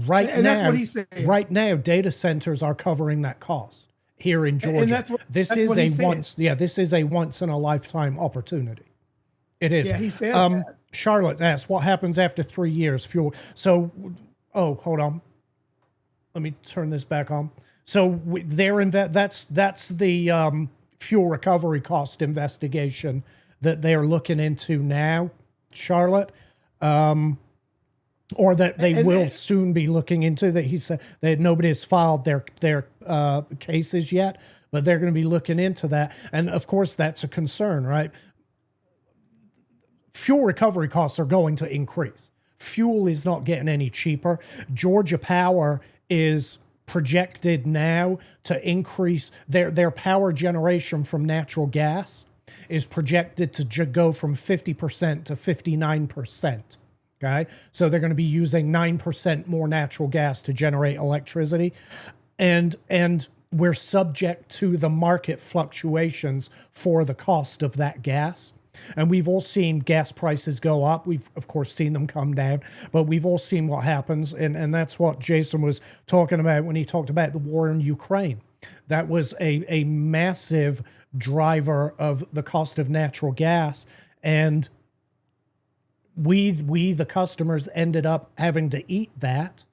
Right now, data centers are covering that cost here in Georgia. This is a once in a lifetime opportunity. It is. Yeah, he said that. Charlotte asks, what happens after 3 years? Fuel. So. Oh, hold on. Let me turn this back on. So that's the fuel recovery cost investigation that they're looking into now, Charlotte, or that they will soon be looking into. That he said that nobody has filed their cases yet, but they're going to be looking into that. And of course, that's a concern, right? Fuel recovery costs are going to increase. Fuel is not getting any cheaper. Georgia Power is projected now to increase their power generation from natural gas is projected to go from 50% to 59%. Okay. So they're going to be using 9% more natural gas to generate electricity. And we're subject to the market fluctuations for the cost of that gas. And we've all seen gas prices go up. We've, of course, seen them come down, but we've all seen what happens. And that's what Jason was talking about when he talked about the war in Ukraine. That was a massive driver of the cost of natural gas. And we the customers, ended up having to eat that.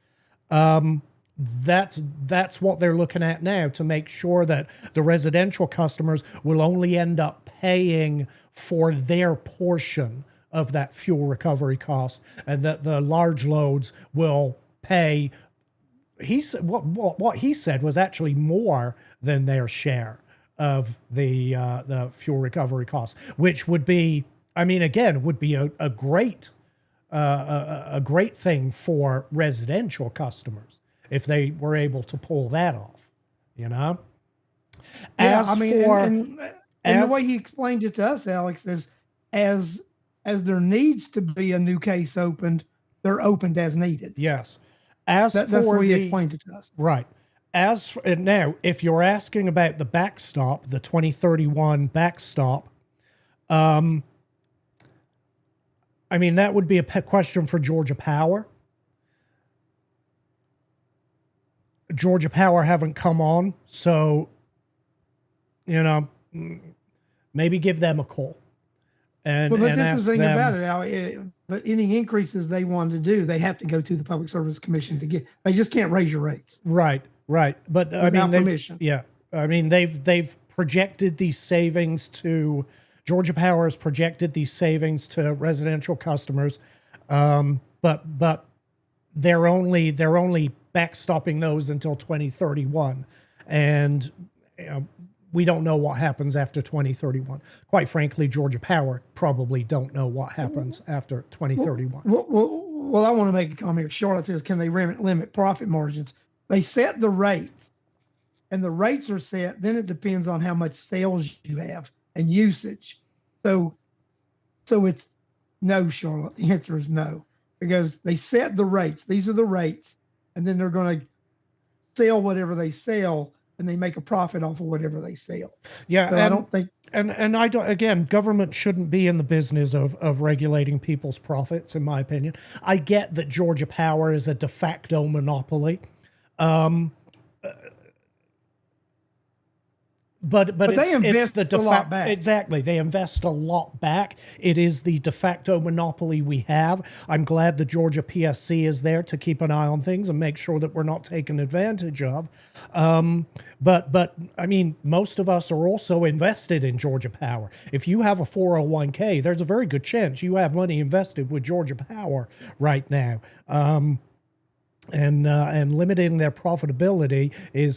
That's what they're looking at now, to make sure that the residential customers will only end up paying for their portion of that fuel recovery cost, and that the large loads will pay. He said what he said was actually more than their share of the fuel recovery cost, which would be, I mean, again, would be a great thing for residential customers if they were able to pull that off, you know? And the way he explained it to us, Alex, is as there needs to be a new case opened, they're opened as needed. Yes. That's the way he explained it to us. Right. Now, if you're asking about the backstop, the 2031 backstop, I mean, that would be a question for Georgia Power. Georgia Power haven't come on, so, maybe give them a call. and Well, but and this is ask the thing them. about it, Al. But any increases they wanted to do, they have to go to the Public Service Commission to get. They just can't raise your rates Right, right. But I mean, without permission. yeah, I mean, they've projected these savings to Georgia Power has projected these savings to residential customers, but they're only backstopping those until 2031, and we don't know what happens after 2031. Quite frankly, Georgia Power probably don't know what happens after 2031. Well, I want to make a comment. Charlotte says, can they limit profit margins? They set the rates, and the rates are set. Then it depends on how much sales you have and usage. So it's no, Charlotte. The answer is no, because they set the rates. These are the rates, and then they're going to sell whatever they sell, and they make a profit off of whatever they sell. Yeah, so I don't think. And I don't, again, government shouldn't be in the business of regulating people's profits, in my opinion. I get that Georgia Power is a de facto monopoly. But it's the de facto, exactly. They invest a lot back. It is the de facto monopoly we have. I'm glad the Georgia PSC is there to keep an eye on things and make sure that we're not taken advantage of. But I mean, most of us are also invested in Georgia Power. If you have a 401k, there's a very good chance you have money invested with Georgia Power right now. And limiting their profitability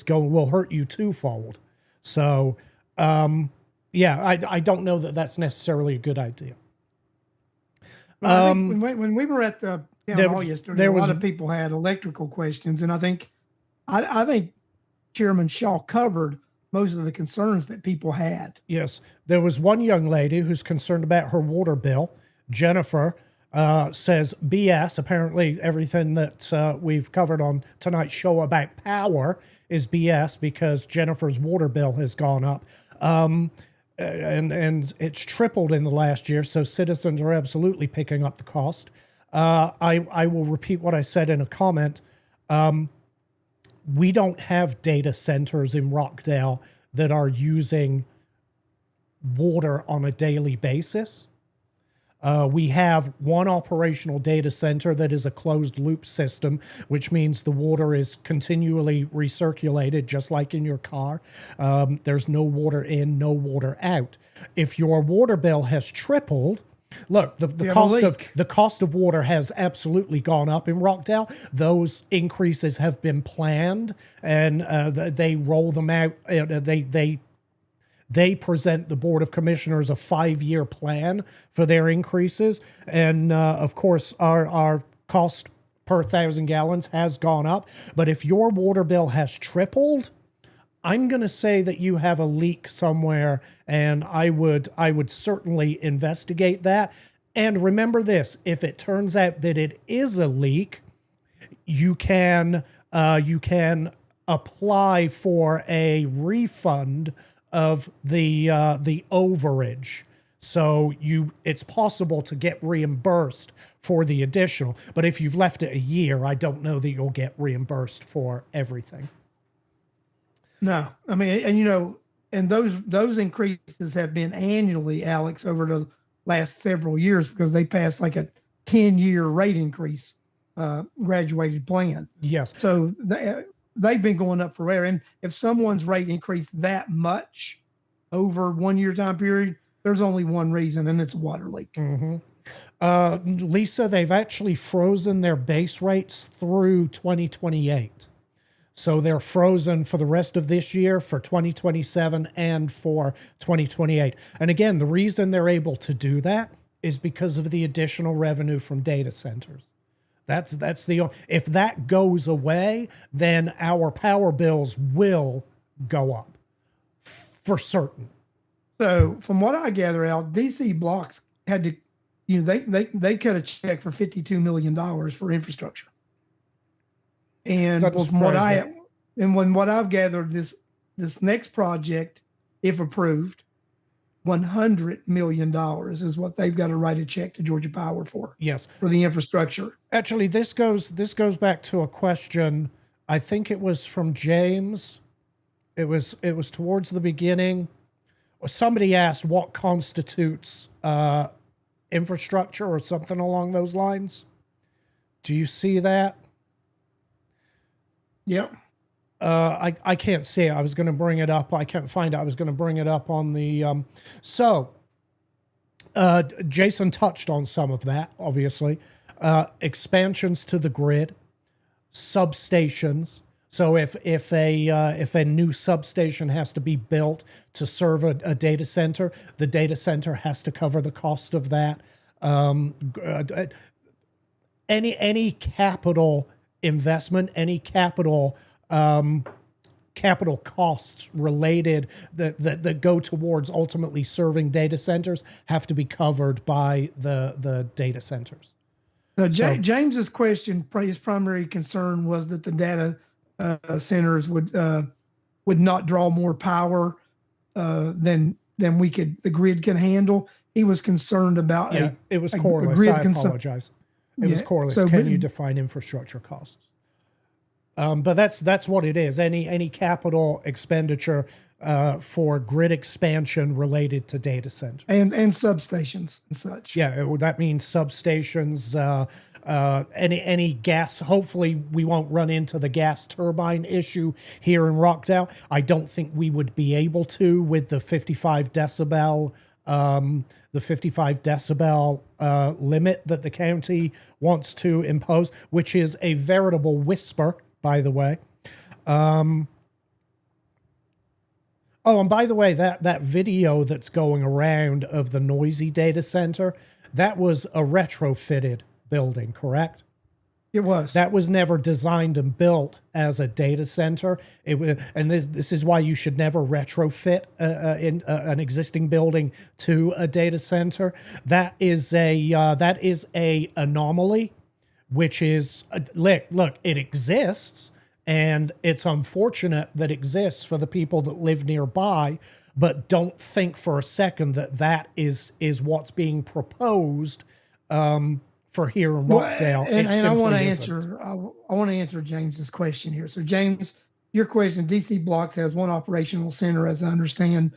will hurt you twofold. So, yeah, I don't know that that's necessarily a good idea. I think when we were at the town hall yesterday, a lot of people had electrical questions, and I think Chairman Shaw covered most of the concerns that people had. Yes, there was one young lady who's concerned about her water bill. Jennifer says BS. Apparently, everything that we've covered on tonight's show about power is BS because Jennifer's water bill has gone up. And it's tripled in the last year, so citizens are absolutely picking up the cost. I will repeat what I said in a comment. We don't have data centers in Rockdale that are using water on a daily basis. We have one operational data center that is a closed loop system, which means the water is continually recirculated, just like in your car. There's no water in, no water out. If your water bill has tripled, look, the cost of water has absolutely gone up in Rockdale. Those increases have been planned, and they roll them out. They present the Board of Commissioners a 5-year plan for their increases. And of course, our cost per 1,000 gallons has gone up. But if your water bill has tripled, I'm going to say that you have a leak somewhere, and I would certainly investigate that. And remember this, if it turns out that it is a leak, you can apply for a refund of the overage. So it's possible to get reimbursed for the additional. But if you've left it a year, I don't know that you'll get reimbursed for everything. No, I mean, and those increases have been annually, Alex, over the last several years because they passed like a 10-year rate increase graduated plan. Yes. So they've been going up forever. And if someone's rate increased that much over 1 year time period, there's only one reason, and it's a water leak. Mm-hmm. Lisa, they've actually frozen their base rates through 2028. So they're frozen for the rest of this year, for 2027, and for 2028. And again, the reason they're able to do that is because of the additional revenue from data centers. That's if that goes away, then our power bills will go up for certain. So from what I gather out, DC Blocks had to, they cut a check for $52 million for infrastructure. And from what I've gathered, this next project, if approved, $100 million is what they've got to write a check to Georgia Power for. Yes, for the infrastructure. Actually, this goes back to a question. I think it was from James. It was towards the beginning. somebody asked what constitutes infrastructure or something along those lines. Do you see that? Yep. I can't see it. I was going to bring it up. I can't find it. I was going to bring it up on the. Jason touched on some of that, obviously. Expansions to the grid, substations. So if a new substation has to be built to serve a data center, the data center has to cover the cost of that. Any capital investment, any capital costs related that go towards ultimately serving data centers have to be covered by the data centers. James's question, his primary concern was that the data centers would not draw more power than the grid can handle. He was concerned about it was coreless. I apologize. It was coreless. So, can you define infrastructure costs? But that's what it is. Any capital expenditure for grid expansion related to data centers and substations and such. Yeah, that means substations. Any gas. Hopefully, we won't run into the gas turbine issue here in Rockdale. I don't think we would be able to with the 55 decibel. The 55 decibel limit that the county wants to impose, which is a veritable whisper, by the way. Oh, and by the way, that video that's going around of the noisy data center, that was a retrofitted building, correct? It was. That was never designed and built as a data center. It was, and this is why you should never retrofit an existing building to a data center. That is a anomaly, which is look. It exists, and it's unfortunate that it exists for the people that live nearby. But don't think for a second that is what's being proposed. For here in Rockdale. And I want to answer. I want to answer James's question here. So, James, your question: DC Blocks has one operational center, as I understand.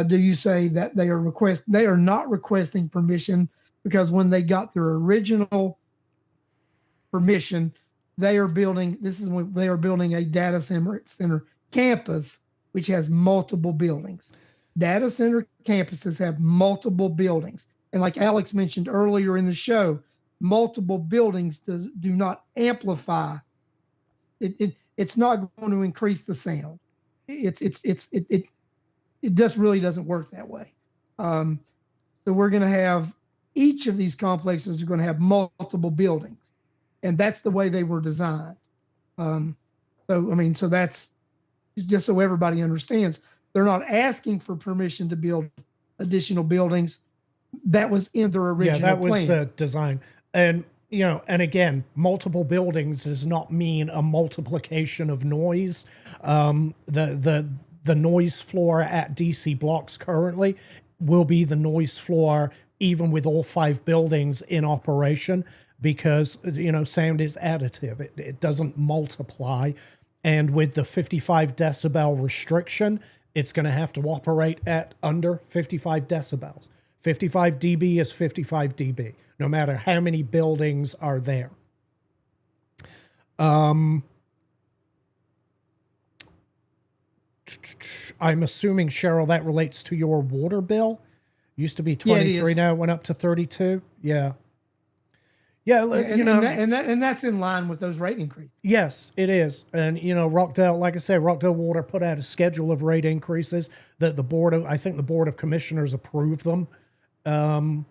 Do you say that they are not requesting permission because when they got their original permission, they are building. This is when they are building a data center campus, which has multiple buildings. Data center campuses have multiple buildings, and like Alex mentioned earlier in the show, multiple buildings do not amplify. It's not going to increase the sound. It just really doesn't work that way. So we're going to have each of these complexes are going to have multiple buildings, and that's the way they were designed. So that's just so everybody understands. They're not asking for permission to build additional buildings. That was in their original plan. Yeah, that was the design. And, and again, multiple buildings does not mean a multiplication of noise. The noise floor at DC Blocks currently will be the noise floor even with all 5 buildings in operation because, sound is additive. It doesn't multiply. And with the 55 decibel restriction, it's going to have to operate at under 55 decibels. 55 dB is 55 dB, no matter how many buildings are there. I'm assuming, Cheryl, that relates to your water bill. Used to be 23, now it went up to 32. Yeah. Yeah, and that's in line with those rate increases. Yes, it is. And Rockdale, like I said, Rockdale Water put out a schedule of rate increases that the Board of Commissioners approved them. I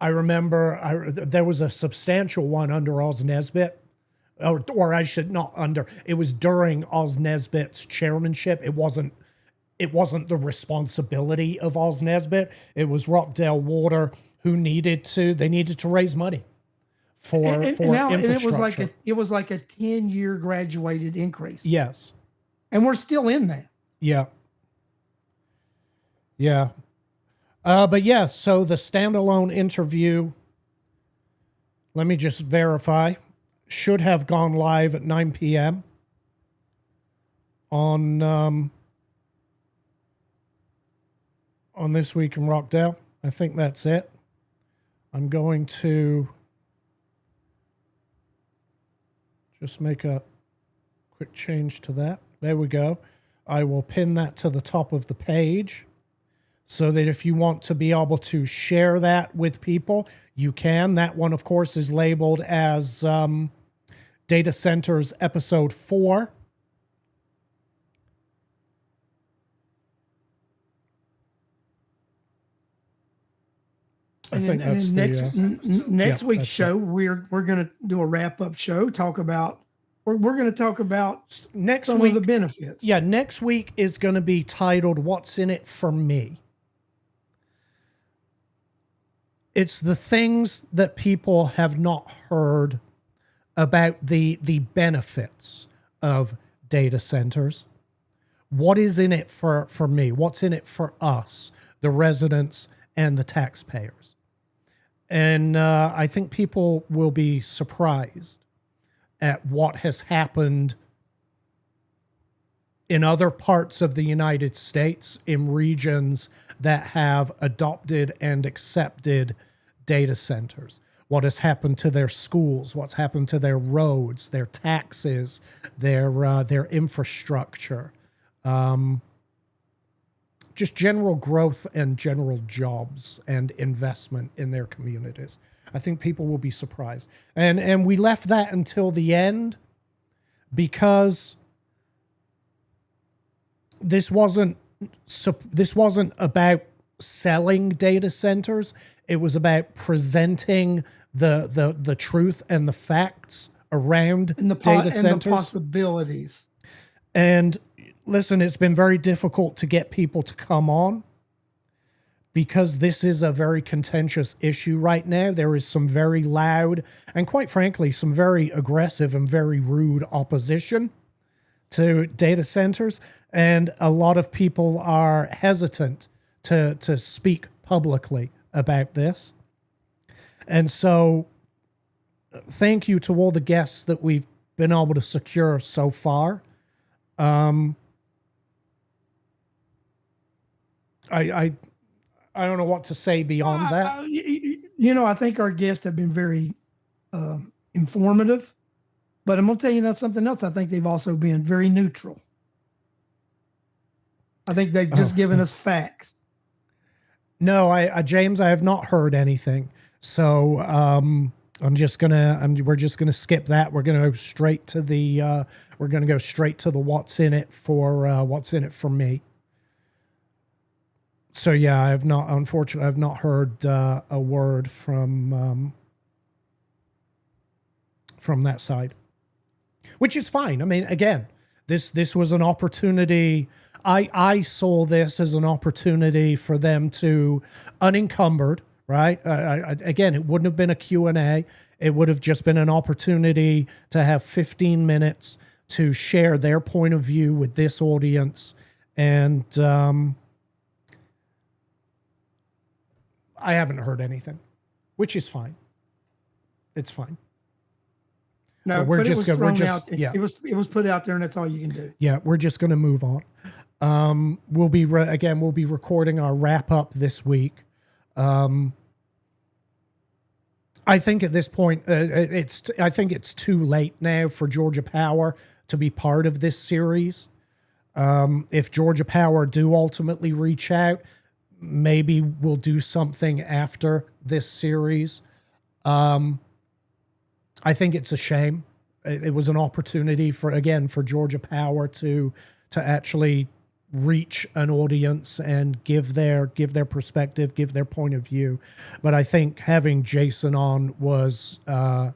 remember there was a substantial one under Oz Nesbitt, or I should not under. It was during Oz Nesbitt's chairmanship. It wasn't the responsibility of Oz Nesbitt. It was Rockdale Water who needed to raise money for infrastructure. And it was like a 10-year graduated increase. Yes, and we're still in that. Yeah. Yeah. But yeah, so the standalone interview, let me just verify, should have gone live at 9 p.m. on This Week in Rockdale. I think that's it. I'm going to just make a quick change to that. There we go. I will pin that to the top of the page so that if you want to be able to share that with people, you can. That one, of course, is labeled as Data Centers Episode 4. I think that's next week's show. We're going to do a wrap up show. We're going to talk about next some week, of the benefits. Yeah, next week is going to be titled "What's in It for Me." It's the things that people have not heard about the benefits of data centers. What is in it for me? What's in it for us, the residents and the taxpayers? And I think people will be surprised at what has happened in other parts of the United States, in regions that have adopted and accepted data centers. What has happened to their schools, what's happened to their roads, their taxes, their infrastructure, just general growth and general jobs and investment in their communities. I think people will be surprised. And we left that until the end because this wasn't about selling data centers. It was about presenting the truth and the facts around data centers and the possibilities. And listen, it's been very difficult to get people to come on because this is a very contentious issue right now. There is some very loud and, quite frankly, some very aggressive and very rude opposition to data centers. And a lot of people are hesitant to speak publicly about this. And so thank you to all the guests that we've been able to secure so far. I don't know what to say beyond that. I think our guests have been very informative, but I'm going to tell you something else. I think they've also been very neutral. I think they've just given us facts. No, James, I have not heard anything. So we're just gonna skip that. We're gonna go straight to the what's in it for me. So yeah, unfortunately, I've not heard a word from that side, which is fine. I mean, again, this was an opportunity. I saw this as an opportunity for them to, unencumbered, right? Again, it wouldn't have been a Q&A. It would have just been an opportunity to have 15 minutes to share their point of view with this audience. And I haven't heard anything, which is fine. It's fine. No, but it was put out there, and that's all you can do. Yeah, we're just going to move on. We'll be recording our wrap up this week. I think at this point, I think it's too late now for Georgia Power to be part of this series. If Georgia Power do ultimately reach out, maybe we'll do something after this series. I think it's a shame. It was an opportunity for Georgia Power to actually reach an audience and give their perspective, give their point of view. But I think having Jason on was, I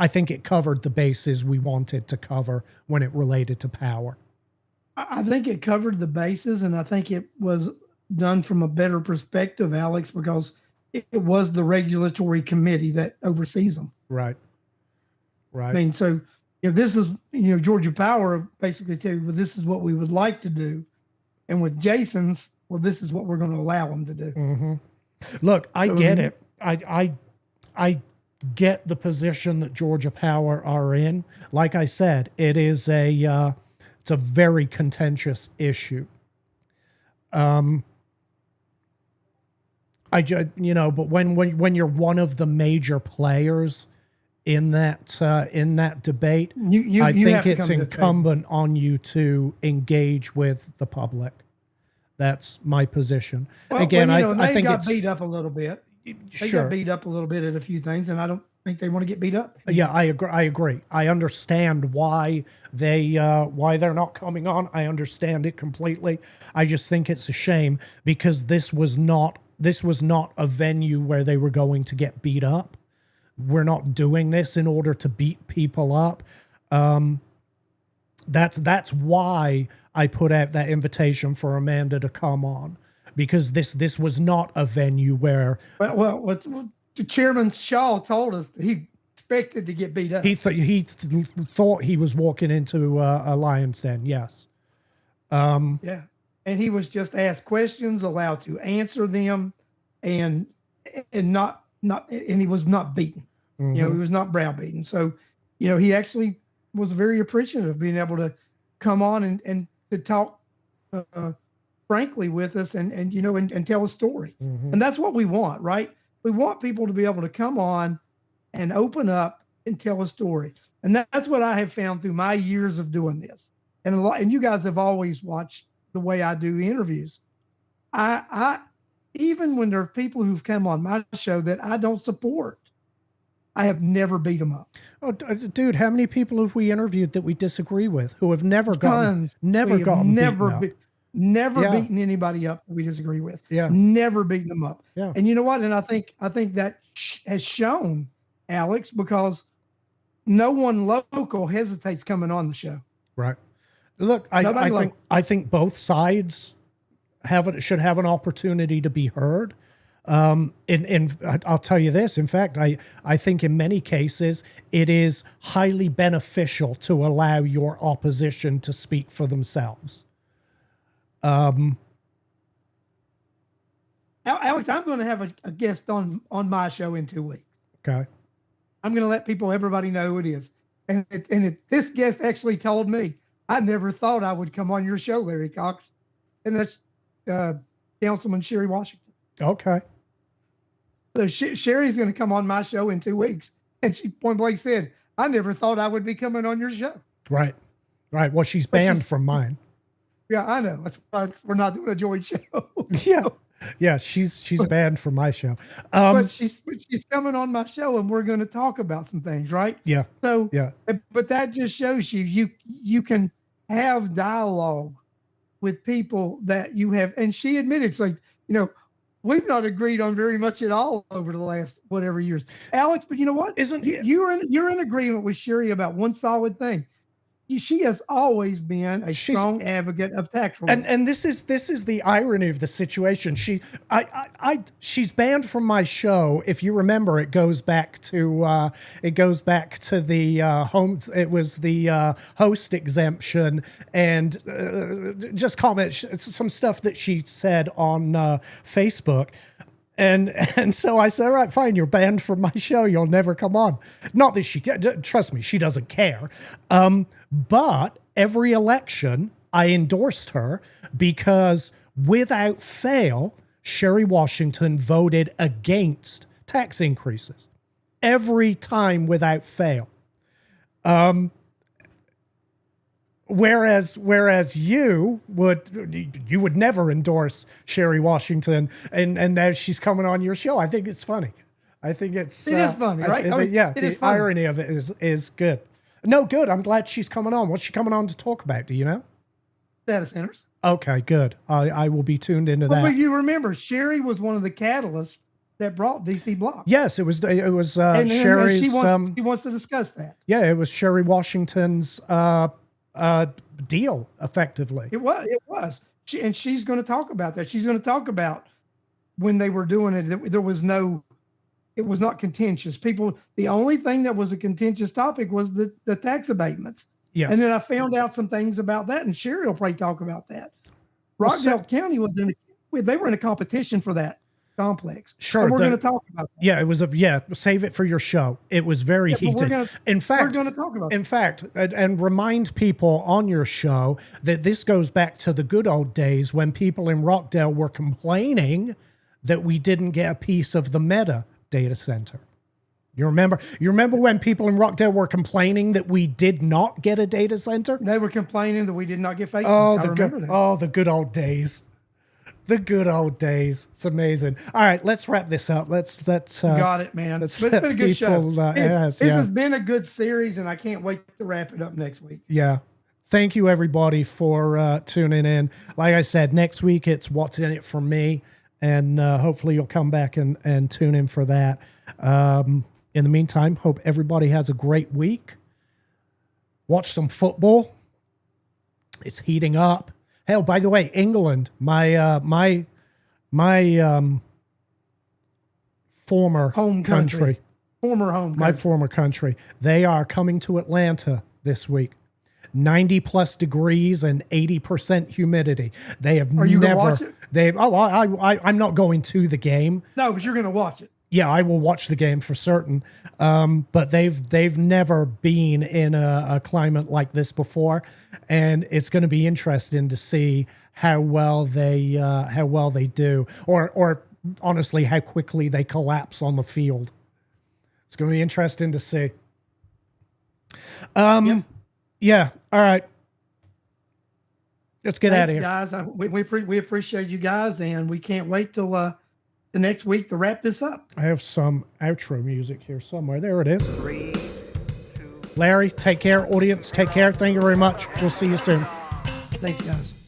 think it covered the bases we wanted to cover when it related to power. I think it covered the bases, and I think it was done from a better perspective, Alex, because it was the regulatory committee that oversees them. Right. I mean, so if this is, Georgia Power basically tell you, well, this is what we would like to do. And with Jason's, well, this is what we're going to allow them to do. Mm-hmm. Look, I get it. I get the position that Georgia Power are in. Like I said, it is a It's a very contentious issue. But when you're one of the major players in that debate, I think it's incumbent on you to engage with the public. That's my position. Well, Again, I think it's beat up a little bit. They got beat up a little bit at a few things, and I don't think they want to get beat up. Yeah, I agree. I understand why they're not coming on. I understand it completely. I just think it's a shame because this was not a venue where they were going to get beat up. We're not doing this in order to beat people up. That's why I put out that invitation for Amanda to come on, because this was not a venue where. Well, Chairman Shaw told us he expected to get beat up. He thought he was walking into a lion's den. Yes. Yeah, and he was just asked questions, allowed to answer them, and he was not beaten. Mm-hmm. He was not browbeaten. So, he actually was very appreciative of being able to come on and to talk frankly with us and tell a story. Mm-hmm. And that's what we want, right? We want people to be able to come on and open up and tell a story. And that's what I have found through my years of doing this. And you guys have always watched the way I do interviews. I even when there are people who've come on my show that I don't support, I have never beat them up. Oh, dude, how many people have we interviewed that we disagree with who have never beaten anybody up that we disagree with? Yeah, never beaten them up. Yeah, and you know what? And I think that has shown, Alex, because no one local hesitates coming on the show. Right. Look, I think both sides should have an opportunity to be heard. And I'll tell you this. In fact, I think in many cases it is highly beneficial to allow your opposition to speak for themselves. Alex, I'm going to have a guest on my show in 2 weeks. Okay. I'm going to let everybody know who it is. And this guest actually told me, I never thought I would come on your show, Larry Cox. And that's Councilman Sherry Washington. Okay. So Sherry's going to come on my show in 2 weeks. And she point blank said, I never thought I would be coming on your show. Right. Right. Well, she's banned from mine. Yeah, I know. That's why we're not doing a joint show. Yeah. Yeah. She's banned from my show. But she's coming on my show and we're going to talk about some things, right? Yeah. So, yeah. But that just shows you can have dialogue with people that you have. And she admitted, it's like, we've not agreed on very much at all over the last whatever years, Alex. But you know what? You're in agreement with Sherry about one solid thing. She has always been a strong advocate of tax relief. And this is the irony of the situation. She's banned from my show. If you remember, it goes back to the home. It was the host exemption and just comment some stuff that she said on Facebook. And so I said, all right, fine, you're banned from my show. You'll never come on. Not that trust me, she doesn't care. But every election, I endorsed her because without fail, Sherry Washington voted against tax increases. Every time without fail. Whereas you would never endorse Sherry Washington, and now she's coming on your show. I think it's funny. I think it is funny, right? The irony of it is good. No, good. I'm glad she's coming on. What's she coming on to talk about? Do you know? Data centers. Okay, good. I will be tuned into that. But you remember, Sherry was one of the catalysts that brought DC Block. Yes, it was Sherry's. She wants to discuss that. Yeah, it was Sherry Washington's deal, effectively. It was. She's going to talk about that. She's going to talk about when they were doing it. It was not contentious. The only thing that was a contentious topic was the tax abatements. Yes. And then I found out some things about that, and Sherry will probably talk about that. Rockdale County they were in a competition for that complex. Sure, And we're going to talk about that. Yeah, it was save it for your show. It was very heated. In fact, we're going to talk about in fact, and remind people on your show that this goes back to the good old days when people in Rockdale were complaining that we didn't get a piece of the Meta data center. You remember when people in Rockdale were complaining that we did not get a data center? They were complaining that we did not get Facebook. The good old days. The good old days. It's amazing. All right, let's wrap this up. Let's got it, man. It's been a good show. This has been a good series, and I can't wait to wrap it up next week. Yeah. Thank you, everybody, for tuning in. Like I said, next week it's What's in It for Me, and hopefully you'll come back and tune in for that. In the meantime, hope everybody has a great week. Watch some football. It's heating up. Hell, by the way, England, my former home country, my former country, they are coming to Atlanta this week. 90+ degrees and 80% humidity. They have Are you gonna watch it? I'm not going to the game. No, but you're going to watch it. Yeah, I will watch the game for certain. But they've never been in a climate like this before, and it's going to be interesting to see how well they do, or honestly how quickly they collapse on the field. It's going to be interesting to see. Yep. Yeah. All right. Let's get out of here, guys. We appreciate you guys, and we can't wait till the next week to wrap this up. I have some outro music here somewhere. There it is. 3, 2. Larry, take care. Audience, take care. Thank you very much. We'll see you soon. Thanks, guys.